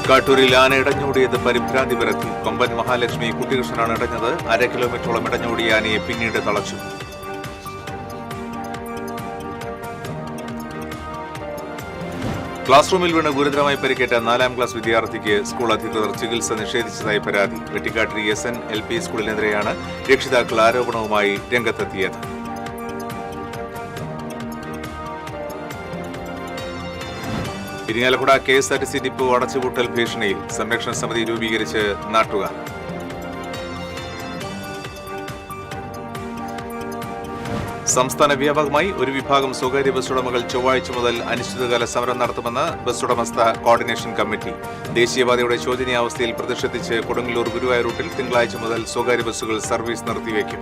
കാട്ടൂരിൽ ആന ഇടഞ്ഞോടിയത് പരിഭ്രാന്തി പരത്തി. കൊമ്പൻ മഹാലക്ഷ്മി കുട്ടികൃഷ്ണനാണ് ഇടഞ്ഞത്. 1/2 കിലോമീറ്ററോളം ഇടഞ്ഞോടിയ ആനയെ പിന്നീട് തളച്ചു. ക്ലാസ് റൂമിൽ വീണ് ഗുരുതരമായി പരിക്കേറ്റ 4ാം ക്ലാസ് വിദ്യാർത്ഥിക്ക് സ്കൂൾ അധികൃതർ ചികിത്സ നിഷേധിച്ചതായി പരാതി. വെട്ടിക്കാട്ടിരി SNLP സ്കൂളിനെതിരെയാണ് രക്ഷിതാക്കൾ ആരോപണവുമായി രംഗത്തെത്തിയത്. ഇരിങ്ങാലക്കുട KSRTC ഡിപ്പോ അടച്ചുപൂട്ടൽ ഭീഷണിയിൽ. സംരക്ഷണ സമിതി രൂപീകരിച്ച് നാട്ടുകാർ. സംസ്ഥാന വ്യാപകമായി ഒരു വിഭാഗം സ്വകാര്യ ബസ് ഉടമകൾ ചൊവ്വാഴ്ച മുതൽ അനിശ്ചിതകാല സമരം നടത്തുമെന്ന് ബസ് ഉടമസ്ഥ കോർഡിനേഷൻ കമ്മിറ്റി. ദേശീയപാതയുടെ ശോചനീയാവസ്ഥയിൽ പ്രതിഷേധിച്ച് കൊടുങ്ങല്ലൂർ ഗുരുവായൂർ റൂട്ടിൽ തിങ്കളാഴ്ച മുതൽ സ്വകാര്യ ബസ്സുകൾ സർവീസ് നിർത്തിവെക്കും.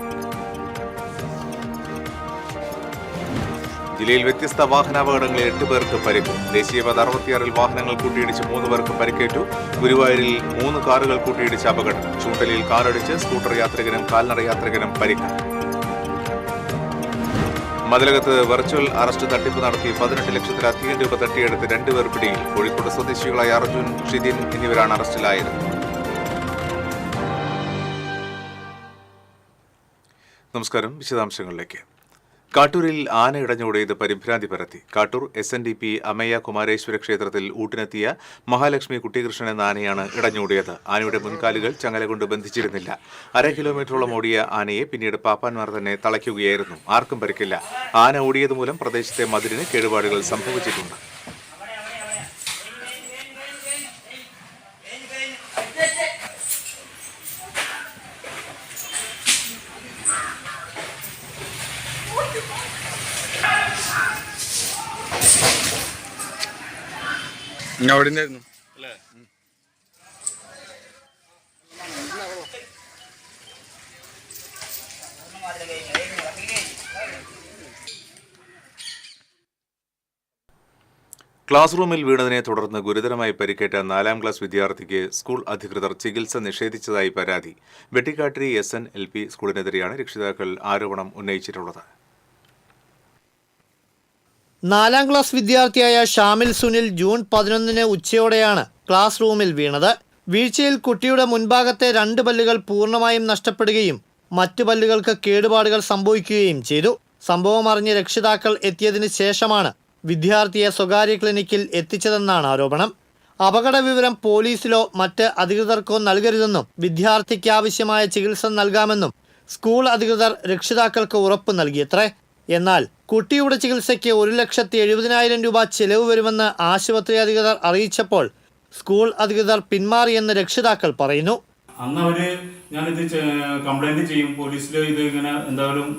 ജില്ലയിൽ വ്യത്യസ്ത വാഹനാപകടങ്ങളിൽ 8 പേർക്ക് പരിക്ക്. ദേശീയപാത 66-ൽ വാഹനങ്ങൾ കൂട്ടിയിടിച്ച് 3 പേർക്ക് പരിക്കേറ്റു. ഗുരുവായൂരിൽ 3 കാറുകൾ കൂട്ടിയിടിച്ച് അപകടം. ചൂണ്ടലിൽ കാറടിച്ച് സ്കൂട്ടർ യാത്രികനും കാൽനട യാത്രികനും പരിക്ക്. മതിലകത്ത് വെർച്വൽ അറസ്റ്റ് തട്ടിപ്പ് നടത്തി 18 ലക്ഷത്തിലധികം രൂപ തട്ടിയെടുത്ത് 2 പേർ പിടിയിൽ. കോഴിക്കോട് സ്വദേശികളായ അർജുൻ, ഷിദിൻ എന്നിവരാണ് അറസ്റ്റിലായത്. നമസ്കാരം. വിശദാംശങ്ങളിലേക്ക്. കാട്ടൂരിൽ ആന ഇടഞ്ഞോടിയത് പരിഭ്രാന്തി പരത്തി. കാട്ടൂർ SNDP അമയ്യ കുമാരേശ്വര ക്ഷേത്രത്തിൽ ഊട്ടിനെത്തിയ മഹാലക്ഷ്മി കുട്ടികൃഷ്ണൻ എന്ന ആനയാണ് ഇടഞ്ഞോടിയത്. ആനയുടെ മുൻകാലുകൾ ചങ്ങല കൊണ്ട് ബന്ധിച്ചിരുന്നില്ല. 1/2 കിലോമീറ്ററോളം ഓടിയ ആനയെ പിന്നീട് പാപ്പാന്മാർ തന്നെ തളയ്ക്കുകയായിരുന്നു. ആർക്കും പരിക്കില്ല. ആന ഓടിയത് മൂലം പ്രദേശത്തെ മതിലിന് കേടുപാടുകൾ സംഭവിച്ചിട്ടുണ്ട്. അവിടെ ഉണ്ടായിരുന്നു അല്ലേ? ക്ലാസ് റൂമിൽ വീണതിനെ തുടർന്ന് ഗുരുതരമായി പരിക്കേറ്റ 4ാം ക്ലാസ് വിദ്യാർത്ഥിക്ക് സ്കൂൾ അധികൃതർ ചികിത്സ നിഷേധിച്ചതായി പരാതി. വെട്ടിക്കാട്ടിരി SNLP സ്കൂളിനെതിരെയാണ് രക്ഷിതാക്കൾ ആരോപണം ഉന്നയിച്ചിട്ടുള്ളത്. 4ാം ക്ലാസ് വിദ്യാർത്ഥിയായ ഷാമിൽ സുനിൽ ജൂൺ 11 ഉച്ചയോടെയാണ് ക്ലാസ് റൂമിൽ വീണത്. വീഴ്ചയിൽ കുട്ടിയുടെ മുൻഭാഗത്തെ 2 പല്ലുകൾ പൂർണ്ണമായും നഷ്ടപ്പെടുകയും മറ്റു പല്ലുകൾക്ക് കേടുപാടുകൾ സംഭവിക്കുകയും ചെയ്തു. സംഭവം അറിഞ്ഞ് രക്ഷിതാക്കൾ എത്തിയതിനു ശേഷമാണ് വിദ്യാർത്ഥിയെ സ്വകാര്യ ക്ലിനിക്കിൽ എത്തിച്ചതെന്നാണ് ആരോപണം. അപകട വിവരം പോലീസിലോ മറ്റ് അധികൃതർക്കോ നൽകരുതെന്നും വിദ്യാർത്ഥിക്ക് ആവശ്യമായ ചികിത്സ നൽകാമെന്നും സ്കൂൾ അധികൃതർ രക്ഷിതാക്കൾക്ക് ഉറപ്പ് നൽകിയത്രേ. എന്നാൽ കുട്ടിയുടെ ചികിത്സയ്ക്ക് 1,70,000 രൂപ ചെലവ് വരുമെന്ന് ആശുപത്രി അധികൃതർ അറിയിച്ചപ്പോൾ സ്കൂൾ അധികൃതർ പിന്മാറിയെന്ന് രക്ഷിതാക്കൾ പറയുന്നു. അന്ന് അവര് ഞാനിത് കംപ്ലൈന്റ് ചെയ്യും, പോലീസിൽ ഇത് ഇങ്ങനെ എന്തായാലും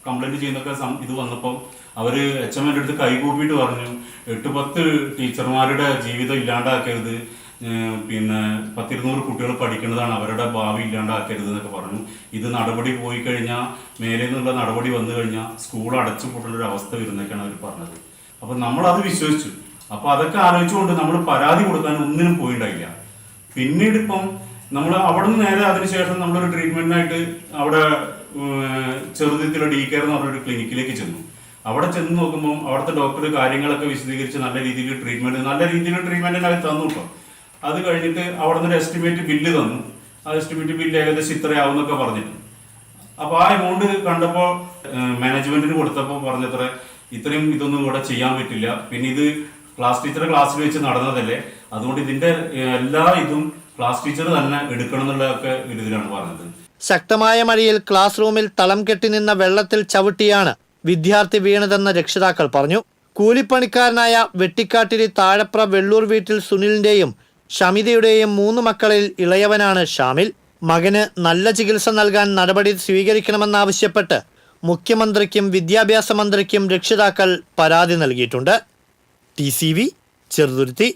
കംപ്ലൈന്റ് ചെയ്യുന്നൊക്കെ ഇത് വന്നപ്പോൾ അവര് HM അടുത്ത് കൈകൂപ്പിയിട്ട് പറഞ്ഞു, 8-10 ടീച്ചർമാരുടെ ജീവിതം ഇല്ലാണ്ടാക്കരുത്, പിന്നെ 100-200 കുട്ടികൾ പഠിക്കുന്നതാണ്, അവരുടെ ഭാവി ഇല്ലാണ്ടാക്കരുത് എന്നൊക്കെ പറഞ്ഞു. ഇത് നടപടി പോയി കഴിഞ്ഞാൽ, മേലെ നിന്നുള്ള നടപടി വന്നു കഴിഞ്ഞാൽ സ്കൂൾ അടച്ചു പൂട്ടേണ്ട ഒരു അവസ്ഥ വരുന്നൊക്കെയാണ് അവർ പറഞ്ഞത്. അപ്പം നമ്മളത് വിശ്വസിച്ചു. അപ്പോൾ അതൊക്കെ ആലോചിച്ചുകൊണ്ട് നമ്മൾ പരാതി കൊടുക്കാൻ ഒന്നിനും പോയിണ്ടായില്ല. പിന്നീട് ഇപ്പം നമ്മൾ അവിടെ നിന്ന് നേരെ അതിനുശേഷം നമ്മളൊരു ട്രീറ്റ്മെന്റിനായിട്ട് അവിടെ ചെറുതിലുള്ള DK എന്ന് പറഞ്ഞൊരു ക്ലിനിക്കിലേക്ക് ചെന്നു. അവിടെ ചെന്ന് നോക്കുമ്പോൾ അവിടുത്തെ ഡോക്ടർ കാര്യങ്ങളൊക്കെ വിശദീകരിച്ച് നല്ല രീതിയിൽ ട്രീറ്റ്മെന്റ് അവർ തന്നു കേട്ടോ. അത് കഴിഞ്ഞിട്ട് അവിടെ നിന്ന് ഒരു എസ്റ്റിമേറ്റ് ബില്ല് തന്നു. ആ എസ്റ്റിമേറ്റ് ബില്ല് ഏകദേശം ഇത്രയാവുന്നൊക്കെ പറഞ്ഞിട്ട്, അപ്പോൾ ആ എമൗണ്ട് കണ്ടപ്പോൾ മാനേജ്മെന്റിന് കൊടുത്തപ്പോൾ പറഞ്ഞത്ര ഇത്രയും ഇതൊന്നും ഇവിടെ ചെയ്യാൻ പറ്റില്ല, പിന്നെ ഇത് ക്ലാസ് ടീച്ചറെ ക്ലാസ്സിൽ വെച്ച് നടന്നതല്ലേ, അതുകൊണ്ട് ഇതിന്റെ എല്ലാ ഇതും ക്ലാസ് ടീച്ചർ തന്നെ എടുക്കണം എന്നുള്ളതൊക്കെ ഇതിലാണ് പറഞ്ഞത്. ശക്തമായ മഴയിൽ ക്ലാസ് റൂമിൽ തളം കെട്ടി നിന്ന വെള്ളത്തിൽ ചവിട്ടിയാണ് വിദ്യാർത്ഥി വീണതെന്ന് രക്ഷിതാക്കൾ പറഞ്ഞു. കൂലിപ്പണിക്കാരനായ വെട്ടിക്കാട്ടിരി താഴപ്ര വെള്ളൂർ വീട്ടിൽ സുനിലിന്റെയും ഷമിതയുടെയും 3 മക്കളിൽ ഇളയവനാണ് ഷാമിൽ. മകന് നല്ല ചികിത്സ നൽകാൻ നടപടി സ്വീകരിക്കണമെന്നാവശ്യപ്പെട്ട് മുഖ്യമന്ത്രിക്കും വിദ്യാഭ്യാസ മന്ത്രിക്കും രക്ഷിതാക്കൾ പരാതി നൽകിയിട്ടുണ്ട്. TCV Cheruthuruthy.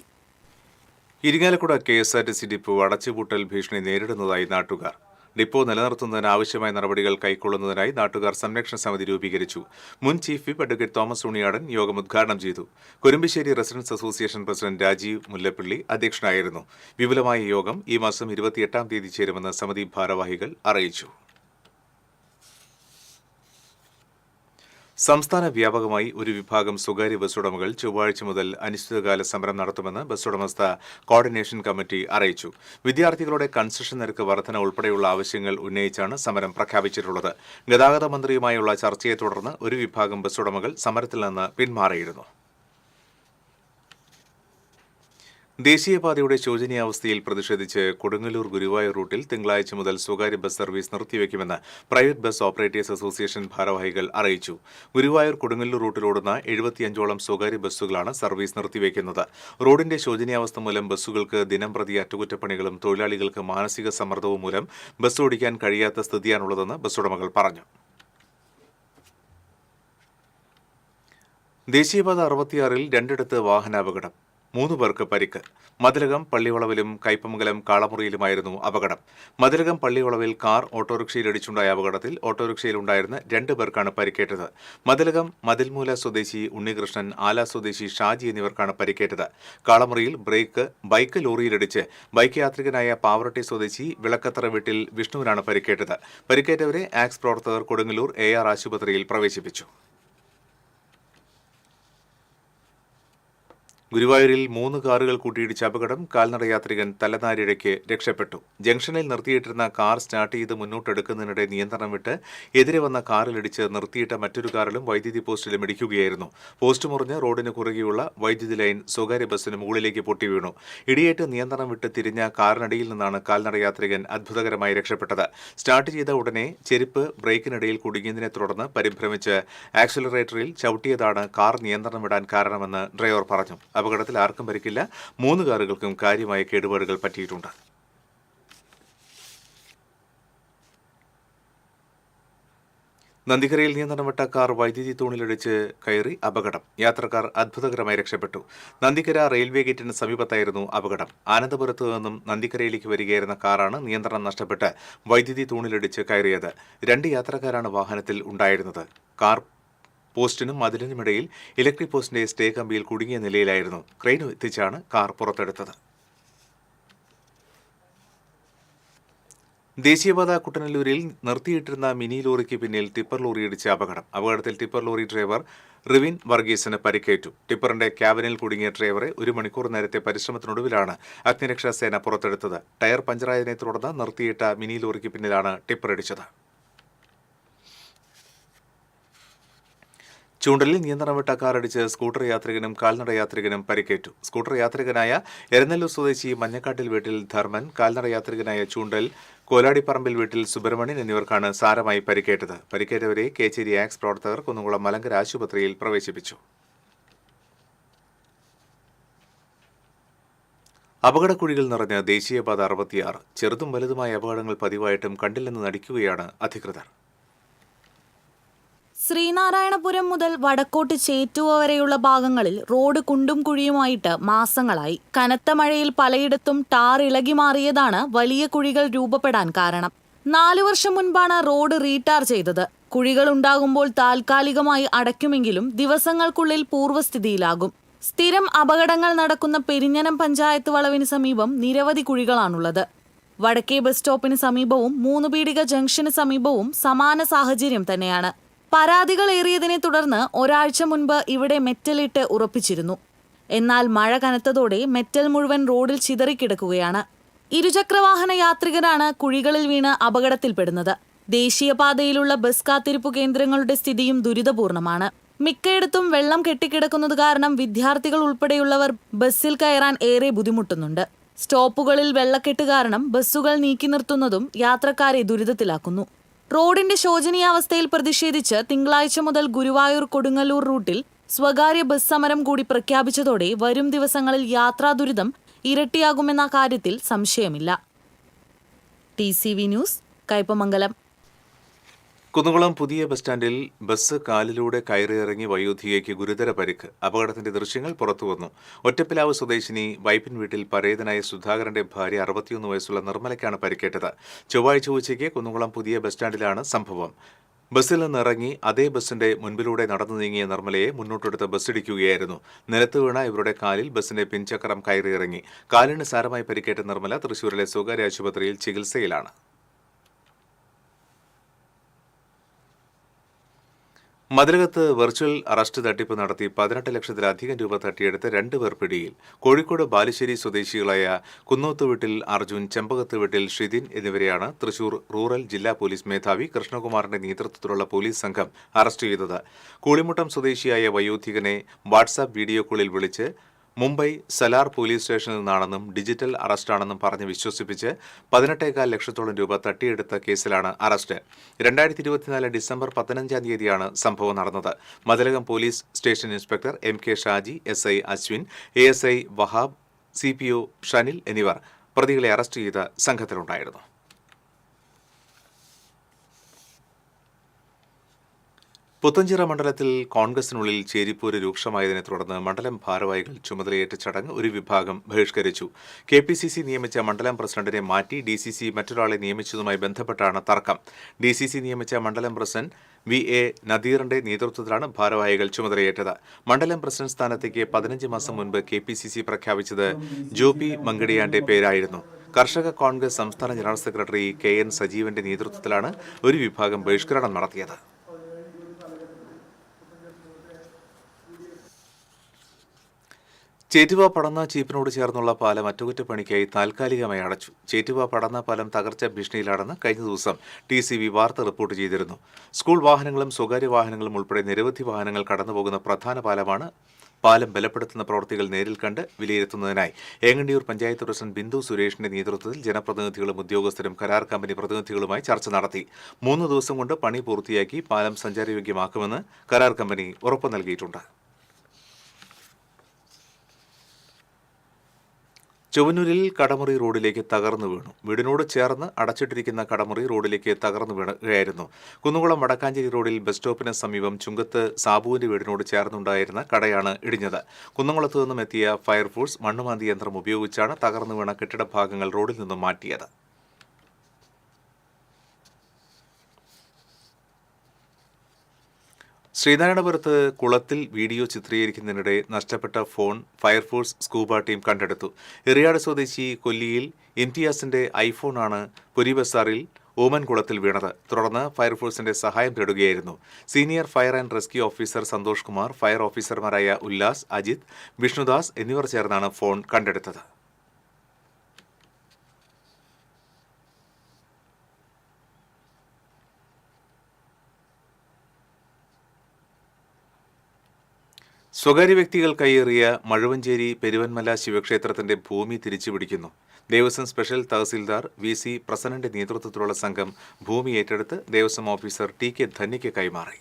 Irinjalakuda KSRTC depot അടച്ചുപൂട്ടൽ ഭീഷണി നേരിടുന്നതായി നാട്ടുകാർ. ഡിപ്പോ നിലനിർത്തുന്നതിന് ആവശ്യമായ നടപടികൾ കൈക്കൊള്ളുന്നതിനായി നാട്ടുകാർ സംരക്ഷണ സമിതി രൂപീകരിച്ചു. മുൻ chief whip advocate Thomas Unniyadan യോഗം ഉദ്ഘാടനം ചെയ്തു. Kurumbissery residents association president Rajeev Mullappally അധ്യക്ഷനായിരുന്നു. വിപുലമായ യോഗം ഈ മാസം 28-ാം തീയതി ചേരുമെന്ന് സമിതി ഭാരവാഹികൾ അറിയിച്ചു. സംസ്ഥാന വ്യാപകമായി ഒരു വിഭാഗം സ്വകാര്യ ബസ് ഉടമകൾ ചൊവ്വാഴ്ച മുതൽ അനിശ്ചിതകാല സമരം നടത്തുമെന്ന് ബസ് ഉടമസ്ഥ കോർഡിനേഷൻ കമ്മിറ്റി അറിയിച്ചു. വിദ്യാർത്ഥികളുടെ കൺസെഷൻ നിരക്ക് വർധന ഉൾപ്പെടെയുള്ള ആവശ്യങ്ങൾ ഉന്നയിച്ചാണ് സമരം പ്രഖ്യാപിച്ചിട്ടുള്ളത്. ഗതാഗത മന്ത്രിയുമായുള്ള ചർച്ചയെ തുടർന്ന് ഒരു വിഭാഗം ബസ് ഉടമകൾ സമരത്തിൽ നിന്ന് പിന്മാറിയിരുന്നു. ദേശീയപാതയുടെ ശോചനീയാവസ്ഥയിൽ പ്രതിഷേധിച്ച് കൊടുങ്ങല്ലൂർ ഗുരുവായൂർ റൂട്ടിൽ തിങ്കളാഴ്ച മുതൽ സ്വകാര്യ ബസ് സർവീസ് നിർത്തിവെക്കുമെന്ന് പ്രൈവറ്റ് ബസ് ഓപ്പറേറ്റേഴ്സ് അസോസിയേഷൻ ഭാരവാഹികൾ അറിയിച്ചു. ഗുരുവായൂർ കൊടുങ്ങല്ലൂർ റൂട്ടിലോടുന്ന 75ഓളം സ്വകാര്യ ബസ്സുകളാണ് സർവീസ് നിർത്തിവെക്കുന്നത്. റോഡിന്റെ ശോചനീയാവസ്ഥ മൂലം ബസ്സുകൾക്ക് ദിനംപ്രതി അറ്റകുറ്റപ്പണികളും തൊഴിലാളികൾക്ക് മാനസിക സമ്മർദ്ദവും മൂലം ബസ് ഓടിക്കാൻ കഴിയാത്ത സ്ഥിതിയാണുള്ളതെന്ന് ബസ് ഉടമകൾ പറഞ്ഞു. ദേശീയപാത 66-ൽ രണ്ടിടത്ത് വാഹനാപകടം, 3 പേർക്ക് പരിക്ക്. മതിലകം പള്ളിവളവിലും കയ്പമംഗലം കാളമുറിയിലുമായിരുന്നു അപകടം. മതിലകം പള്ളിവളവിൽ കാർ ഓട്ടോറിക്ഷയിലിടിച്ചുണ്ടായ അപകടത്തിൽ ഓട്ടോറിക്ഷയിലുണ്ടായിരുന്ന 2 പേർക്കാണ് പരിക്കേറ്റത്. മതിലകം മതിൽമൂല സ്വദേശി ഉണ്ണികൃഷ്ണൻ, ആല സ്വദേശി ഷാജി എന്നിവർക്കാണ് പരിക്കേറ്റത്. കാളമുറിയിൽ ബൈക്ക് ലോറിയിലിടിച്ച് ബൈക്ക് യാത്രികനായ പാവറട്ടി സ്വദേശി വിളക്കത്തറ വീട്ടിൽ വിഷ്ണുവിനാണ് പരിക്കേറ്റത്. പരിക്കേറ്റവരെ ആക്സ് പ്രവർത്തകർ കൊടുങ്ങല്ലൂർ AR ആശുപത്രിയിൽ പ്രവേശിപ്പിച്ചു. ഗുരുവായൂരിൽ 3 കാറുകൾ കൂട്ടിയിടിച്ച അപകടം, കാൽനട യാത്രികൻ തലനാരിഴയ്ക്ക് രക്ഷപ്പെട്ടു. ജംഗ്ഷനിൽ നിർത്തിയിട്ടിരുന്ന കാർ സ്റ്റാർട്ട് ചെയ്ത് മുന്നോട്ടെടുക്കുന്നതിനിടെ നിയന്ത്രണം വിട്ട് എതിരെ വന്ന കാറിലിടിച്ച് നിർത്തിയിട്ട മറ്റൊരു കാറിലും വൈദ്യുതി പോസ്റ്റിലും ഇടിക്കുകയായിരുന്നു. പോസ്റ്റ് മുറിഞ്ഞ് റോഡിന് കുറുകെയുള്ള വൈദ്യുതി ലൈൻ സ്വകാര്യ ബസ്സിന് മുകളിലേക്ക് പൊട്ടിവീണു. ഇടിയേറ്റ് നിയന്ത്രണം വിട്ട് തിരിഞ്ഞ കാറിനടിയിൽ നിന്നാണ് കാൽനട യാത്രികൻ അത്ഭുതകരമായി രക്ഷപ്പെട്ടത്. സ്റ്റാർട്ട് ചെയ്ത ഉടനെ ചെരുപ്പ് ബ്രേക്കിനിടയിൽ കുടുങ്ങിയതിനെ തുടർന്ന് പരിഭ്രമിച്ച് ആക്സിലറേറ്ററിൽ ചവിട്ടിയതാണ് കാർ നിയന്ത്രണം വിടാൻ കാരണമെന്ന് ഡ്രൈവർ പറഞ്ഞു. അപകടത്തിൽ ആർക്കും പരിക്കില്ല. 3 കാറുകൾക്കും കാര്യമായ കേടുപാടുകൾ പറ്റിയിട്ടുണ്ട്. നന്ദിക്കരയിൽ നിയന്ത്രണം വിട്ട കാർ വൈദ്യുതി തൂണിലിടിച്ച് കയറി അപകടം. യാത്രക്കാർ അത്ഭുതകരമായി രക്ഷപ്പെട്ടു. നന്ദിക്കര റെയിൽവേ ഗേറ്റിന് സമീപത്തായിരുന്നു അപകടം. ആനന്ദപുരത്ത് നിന്നും നന്ദിക്കരയിലേക്ക് വരികയായിരുന്ന കാറാണ് നിയന്ത്രണം നഷ്ടപ്പെട്ട് വൈദ്യുതി തൂണിലിടിച്ച് കയറിയത്. 2 യാത്രക്കാരാണ് വാഹനത്തിൽ ഉണ്ടായിരുന്നത്. കാർ പോസ്റ്റിനും മതിലിനുമിടയിൽ ഇലക്ട്രിക് പോസ്റ്റിന്റെ സ്റ്റേ കമ്പിയിൽ കുടുങ്ങിയ നിലയിലായിരുന്നു. ക്രെയിൻ എത്തിച്ചാണ് കാർ പുറത്തെടുത്തത്. ദേശീയപാത കുട്ടനല്ലൂരിൽ നിർത്തിയിട്ടിരുന്ന മിനി ലോറിക്ക് പിന്നിൽ ടിപ്പർ ലോറി ഇടിച്ച അപകടം. അപകടത്തിൽ ടിപ്പർ ലോറി ഡ്രൈവർ റിവിൻ വർഗീസിന് പരിക്കേറ്റു. ടിപ്പറിന്റെ ക്യാബിനിൽ കുടുങ്ങിയ ഡ്രൈവറെ 1 മണിക്കൂർ നേരത്തെ പരിശ്രമത്തിനൊടുവിലാണ് അഗ്നിരക്ഷാസേന പുറത്തെടുത്തത്. ടയർ പഞ്ചറായതിനെ തുടർന്ന് നിർത്തിയിട്ട മിനി ലോറിക്ക് പിന്നിലാണ് ടിപ്പർ ഇടിച്ചത്. ചൂണ്ടലിൽ നിയന്ത്രണം വിട്ട കാറടിച്ച് സ്കൂട്ടർ യാത്രികനും കാൽനട യാത്രികനും പരിക്കേറ്റു. സ്കൂട്ടർ യാത്രികനായ എരനെല്ലൂർ സ്വദേശി മഞ്ഞക്കാട്ടിൽ വീട്ടിൽ ധർമ്മൻ, കാൽനട യാത്രികനായ ചൂണ്ടൽ കോലാടിപ്പറമ്പിൽ വീട്ടിൽ സുബ്രഹ്മണ്യൻ എന്നിവർക്കാണ് സാരമായി പരിക്കേറ്റത്. പരിക്കേറ്റവരെ കേച്ചേരി ആക്സ് പ്രവർത്തകർ കുന്നംകുളം മലങ്കര ആശുപത്രിയിൽ പ്രവേശിപ്പിച്ചു. അപകടക്കുഴികൾ നിറഞ്ഞ ദേശീയപാത 66. ചെറുതും വലുതുമായ അപകടങ്ങൾ പതിവായിട്ടും കണ്ടില്ലെന്ന് നടിക്കുകയാണ് അധികൃതർ. ശ്രീനാരായണപുരം മുതൽ വടക്കോട്ട് ചേറ്റുവ വരെയുള്ള ഭാഗങ്ങളിൽ റോഡ് കുണ്ടും കുഴിയുമായിട്ട് മാസങ്ങളായി. കനത്ത മഴയിൽ പലയിടത്തും ടാർ ഇളകി മാറിയതാണ് വലിയ കുഴികൾ രൂപപ്പെടാൻ കാരണം. 4 വർഷം മുൻപാണ് റോഡ് റീടാർ ചെയ്തത്. കുഴികൾ ഉണ്ടാകുമ്പോൾ താൽക്കാലികമായി അടയ്ക്കുമെങ്കിലും ദിവസങ്ങൾക്കുള്ളിൽ പൂർവ്വസ്ഥിതിയിലാകും. സ്ഥിരം അപകടങ്ങൾ നടക്കുന്ന പെരിഞ്ഞനം പഞ്ചായത്ത് വളവിന് സമീപം നിരവധി കുഴികളാണുള്ളത്. വടക്കേ ബസ് സ്റ്റോപ്പിന് സമീപവും 3 പീടിക ജംഗ്ഷന് സമീപവും സമാന സാഹചര്യം തന്നെയാണ്. പരാതികൾ ഏറിയതിനെ തുടർന്ന് ഒരാഴ്ച മുൻപ് ഇവിടെ മെറ്റലിട്ട് ഉറപ്പിച്ചിരുന്നു. എന്നാൽ മഴ കനത്തതോടെ മെറ്റൽ മുഴുവൻ റോഡിൽ ചിതറിക്കിടക്കുകയാണ്. ഇരുചക്രവാഹന യാത്രികരാണ് കുഴികളിൽ വീണ് അപകടത്തിൽപ്പെടുന്നത്. ദേശീയപാതയിലുള്ള ബസ് കാത്തിരിപ്പു കേന്ദ്രങ്ങളുടെ സ്ഥിതിയും ദുരിതപൂർണമാണ്. മിക്കയിടത്തും വെള്ളം കെട്ടിക്കിടക്കുന്നത് കാരണം വിദ്യാർത്ഥികൾ ഉൾപ്പെടെയുള്ളവർ ബസ്സിൽ കയറാൻ ഏറെ ബുദ്ധിമുട്ടുന്നുണ്ട്. സ്റ്റോപ്പുകളിൽ വെള്ളക്കെട്ട് കാരണം ബസ്സുകൾ നീക്കി നിർത്തുന്നതും യാത്രക്കാരെ ദുരിതത്തിലാക്കുന്നു. റോഡിന്റെ ശോചനീയാവസ്ഥയിൽ പ്രതിഷേധിച്ച് തിങ്കളാഴ്ച മുതൽ ഗുരുവായൂർ കൊടുങ്ങല്ലൂർ റൂട്ടിൽ സ്വകാര്യ ബസ് സമരം കൂടി പ്രഖ്യാപിച്ചതോടെ വരും ദിവസങ്ങളിൽ യാത്രാ ദുരിതം ഇരട്ടിയാകുമെന്ന കാര്യത്തിൽ സംശയമില്ല. TCV news, Kaipamangalam. കുന്നംകുളം പുതിയ ബസ് സ്റ്റാൻഡിൽ ബസ് കാലിലൂടെ കയറിയിറങ്ങി വയോധികയ്ക്ക് ഗുരുതര പരിക്ക്. അപകടത്തിന്റെ ദൃശ്യങ്ങൾ പുറത്തുവന്നു. ഒറ്റപ്പിലാവ് സ്വദേശിനി വൈപ്പിൻ വീട്ടിൽ പരേതനായ സുധാകരന്റെ ഭാര്യ 61 വയസ്സുള്ള നിർമ്മലയ്ക്കാണ് പരിക്കേറ്റത്. ചൊവ്വാഴ്ച ഉച്ചയ്ക്ക് കുന്നംകുളം പുതിയ ബസ് സ്റ്റാൻഡിലാണ് സംഭവം. ബസ്സിൽ നിന്നിറങ്ങി അതേ ബസിന്റെ മുൻപിലൂടെ നടന്നു നീങ്ങിയ നിർമ്മലയെ മുന്നോട്ടെടുത്ത് ബസ്സിടിക്കുകയായിരുന്നു. നിലത്ത് വീണ ഇവരുടെ കാലിൽ ബസിന്റെ പിൻചക്രം കയറിയിറങ്ങി. കാലിന് സാരമായി പരിക്കേറ്റ നിർമ്മല തൃശൂരിലെ സ്വകാര്യ ആശുപത്രിയിൽ ചികിത്സയിലാണ്. മതിലകത്ത് വെർച്വൽ അറസ്റ്റ് തട്ടിപ്പ് നടത്തി 18 ലക്ഷത്തിലധികം രൂപ തട്ടിയെടുത്ത് 2 പേർ പിടിയിൽ. കോഴിക്കോട് ബാലുശ്ശേരി സ്വദേശികളായ കുന്നോത്തുവീട്ടിൽ അർജുൻ, ചെമ്പകത്തുവീട്ടിൽ ഷിതിൻ എന്നിവരെയാണ് തൃശൂർ റൂറൽ ജില്ലാ പോലീസ് മേധാവി കൃഷ്ണകുമാറിന്റെ നേതൃത്വത്തിലുള്ള പോലീസ് സംഘം അറസ്റ്റ് ചെയ്തത്. കൂളിമുട്ടം സ്വദേശിയായ വയോധികനെ വാട്സാപ്പ് വീഡിയോ കോളിൽ വിളിച്ച് മുംബൈ സലാർ പോലീസ് സ്റ്റേഷനിൽ നിന്നാണെന്നും ഡിജിറ്റൽ അറസ്റ്റാണെന്നും പറഞ്ഞ് വിശ്വസിപ്പിച്ച് 18.25 ലക്ഷത്തോളം രൂപ തട്ടിയെടുത്ത കേസിലാണ് അറസ്റ്റ്. 2024 ഡിസംബർ 15 തീയതിയാണ് സംഭവം നടന്നത്. Mathilakam police station inspector MK Shaji, SI Ashwin, ASI Wahab, CPO ഷനിൽ എന്നിവർ പ്രതികളെ അറസ്റ്റ് ചെയ്ത സംഘത്തിലുണ്ടായിരുന്നു. പുത്തഞ്ചിറ മണ്ഡലത്തിൽ കോൺഗ്രസിനുള്ളിൽ ചേരിപ്പോര് രൂക്ഷമായതിനെ തുടർന്ന് മണ്ഡലം ഭാരവാഹികൾ ചുമതലയേറ്റ ചടങ്ങ് ഒരു വിഭാഗം ബഹിഷ്കരിച്ചു. KPCC നിയമിച്ച മണ്ഡലം പ്രസിഡന്റിനെ മാറ്റി DCC മറ്റൊരാളെ നിയമിച്ചതുമായി ബന്ധപ്പെട്ടാണ് തർക്കം. DCC നിയമിച്ച മണ്ഡലം പ്രസിഡന്റ് VA നദീറിന്റെ നേതൃത്വത്തിലാണ് ഭാരവാഹികൾ ചുമതലയേറ്റത്. മണ്ഡലം പ്രസിഡന്റ് സ്ഥാനത്തേക്ക് 15 മാസം മുൻപ് KPCC പ്രഖ്യാപിച്ചത് ജോബി മങ്കടിയാന്റെ പേരായിരുന്നു. കർഷക കോൺഗ്രസ് സംസ്ഥാന ജനറൽ സെക്രട്ടറി KN സജീവന്റെ നേതൃത്വത്തിലാണ് ഒരു വിഭാഗം ബഹിഷ്കരണം നടത്തിയത്. ചേറ്റുവ പടന്ന ചീപ്പിനോട് ചേർന്നുള്ള പാലം അറ്റകുറ്റപ്പണിക്കായി താൽക്കാലികമായി അടച്ചു. ചേറ്റുവ പടന്ന പാലം തകർച്ച ഭീഷണിയിലാണെന്ന് കഴിഞ്ഞ ദിവസം TCV വാർത്ത റിപ്പോർട്ട് ചെയ്തിരുന്നു. സ്കൂൾ വാഹനങ്ങളും സ്വകാര്യ വാഹനങ്ങളും ഉൾപ്പെടെ നിരവധി വാഹനങ്ങൾ കടന്നുപോകുന്ന പ്രധാന പാലമാണ്. പാലം ബലപ്പെടുത്തുന്ന പ്രവൃത്തികൾ നേരിൽ കണ്ട് വിലയിരുത്തുന്നതിനായി ഏങ്ങണ്ടിയൂർ പഞ്ചായത്ത് പ്രസിഡന്റ് ബിന്ദു സുരേഷിന്റെ നേതൃത്വത്തിൽ ജനപ്രതിനിധികളും ഉദ്യോഗസ്ഥരും കരാർ കമ്പനി പ്രതിനിധികളുമായി ചർച്ച നടത്തി. 3 ദിവസം കൊണ്ട് പണി പൂർത്തിയാക്കി പാലം സഞ്ചാരയോഗ്യമാക്കുമെന്ന് കരാർ കമ്പനി ഉറപ്പു നൽകിയിട്ടുണ്ട്. ചൊവ്വന്നൂരിൽ കടമുറി റോഡിലേക്ക് തകർന്നു വീണു. വീടിനോട് ചേർന്ന് അടച്ചിട്ടിരിക്കുന്ന കടമുറി റോഡിലേക്ക് തകർന്നു വീഴുകയായിരുന്നു. കുന്നുകുളം വടക്കാഞ്ചേരി റോഡിൽ ബസ് സ്റ്റോപ്പിന് സമീപം ചുങ്കത്ത് സാബുവിന്റെ വീടിനോട് ചേർന്നുണ്ടായിരുന്ന കടയാണ് ഇടിഞ്ഞത്. കുന്നംകുളത്തു നിന്നും എത്തിയ ഫയർഫോഴ്സ് മണ്ണുമാന്തി യന്ത്രം ഉപയോഗിച്ചാണ് തകർന്നു വീണ കെട്ടിട ഭാഗങ്ങൾ റോഡിൽ നിന്നും മാറ്റിയത്. ശ്രീനാരായണപുരത്ത് കുളത്തിൽ വീഡിയോ ചിത്രീകരിക്കുന്നതിനിടെ നഷ്ടപ്പെട്ട ഫോൺ ഫയർഫോഴ്സ് സ്കൂബ ടീം കണ്ടെടുത്തു. എറിയാട് സ്വദേശി കൊല്ലിയിൽ ഇംതിയാസിന്റെ ഐഫോണാണ് പുരിബസാറിൽ ഓമൻകുളത്തിൽ വീണത്. തുടർന്ന് ഫയർഫോഴ്സിന്റെ സഹായം തേടുകയായിരുന്നു. Senior fire and rescue officer Santhosh Kumar, fire ഓഫീസർമാരായ ഉല്ലാസ്, അജിത്, വിഷ്ണുദാസ് എന്നിവർ ചേർന്നാണ് ഫോൺ കണ്ടെടുത്തത്. സ്വകാര്യ വ്യക്തികൾ കയ്യേറിയ മഴുവഞ്ചേരി പെരുവന്മല ശിവക്ഷേത്രത്തിന്റെ ഭൂമി തിരിച്ചുപിടിക്കുന്നു. ദേവസ്വം സ്പെഷ്യൽ തഹസിൽദാർ VC പ്രസന്നന്റെ നേതൃത്വത്തിലുള്ള സംഘം ഭൂമി ഏറ്റെടുത്ത് ദേവസ്വം ഓഫീസർ TK ധന്യയ്ക്ക് കൈമാറി.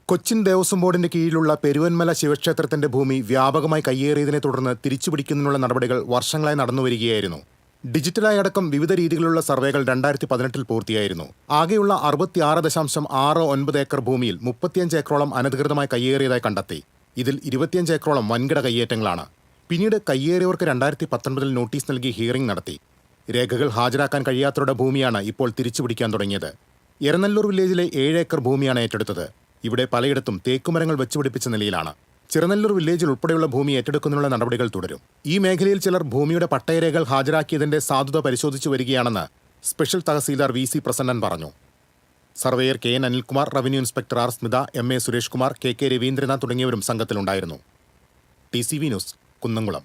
കൊച്ചിൻ ദേവസ്വം ബോർഡിന്റെ കീഴിലുള്ള പെരുവന്മല ശിവക്ഷേത്രത്തിന്റെ ഭൂമി വ്യാപകമായി കയ്യേറിയതിനെ തുടർന്ന് തിരിച്ചുപിടിക്കുന്നതിനുള്ള നടപടികൾ വർഷങ്ങളായി നടന്നുവരികയായിരുന്നു. ഡിജിറ്റലായി അടക്കം വിവിധ രീതിയിലുള്ള സർവേകൾ 2018 പൂർത്തിയായിരുന്നു. ആകെയുള്ള 66.69 ഏക്കർ ഭൂമിയിൽ 35 ഏക്കറോളം അനധികൃതമായി കയ്യേറിയതായി കണ്ടെത്തി. ഇതിൽ 25 ഏക്കറോളം വൻകിട കയ്യേറ്റങ്ങളാണ്. പിന്നീട് കയ്യേറിയവർക്ക് 2019 നോട്ടീസ് നൽകി ഹിയറിംഗ് നടത്തി. രേഖകൾ ഹാജരാക്കാൻ കഴിയാത്തവരുടെ ഭൂമിയാണ് ഇപ്പോൾ തിരിച്ചുപിടിക്കാൻ തുടങ്ങിയത്. എരനല്ലൂർ വില്ലേജിലെ 7 ഏക്കർ ഭൂമിയാണ് ഏറ്റെടുത്തത്. ഇവിടെ പലയിടത്തും തേക്കുമരങ്ങൾ വെച്ചുപിടിപ്പിച്ച നിലയിലാണ്. ചിറനല്ലൂർ വില്ലേജിൽ ഉൾപ്പെടെയുള്ള ഭൂമി ഏറ്റെടുക്കുന്നതിനുള്ള നടപടികൾ തുടരും. ഈ മേഖലയിൽ ചിലർ ഭൂമിയുടെ പട്ടയരേഖകൾ ഹാജരാക്കിയതിന്റെ സാധുത പരിശോധിച്ചു വരികയാണെന്ന് സ്പെഷ്യൽ തഹസീൽദാർ VC പ്രസന്നൻ പറഞ്ഞു. Surveyor KN Anilkumar, revenue inspector R Smitha, MA Suresh Kumar, KK Raveendranath തുടങ്ങിയവരും സംഘത്തിലുണ്ടായിരുന്നു. TCV news, Kunnamkulam.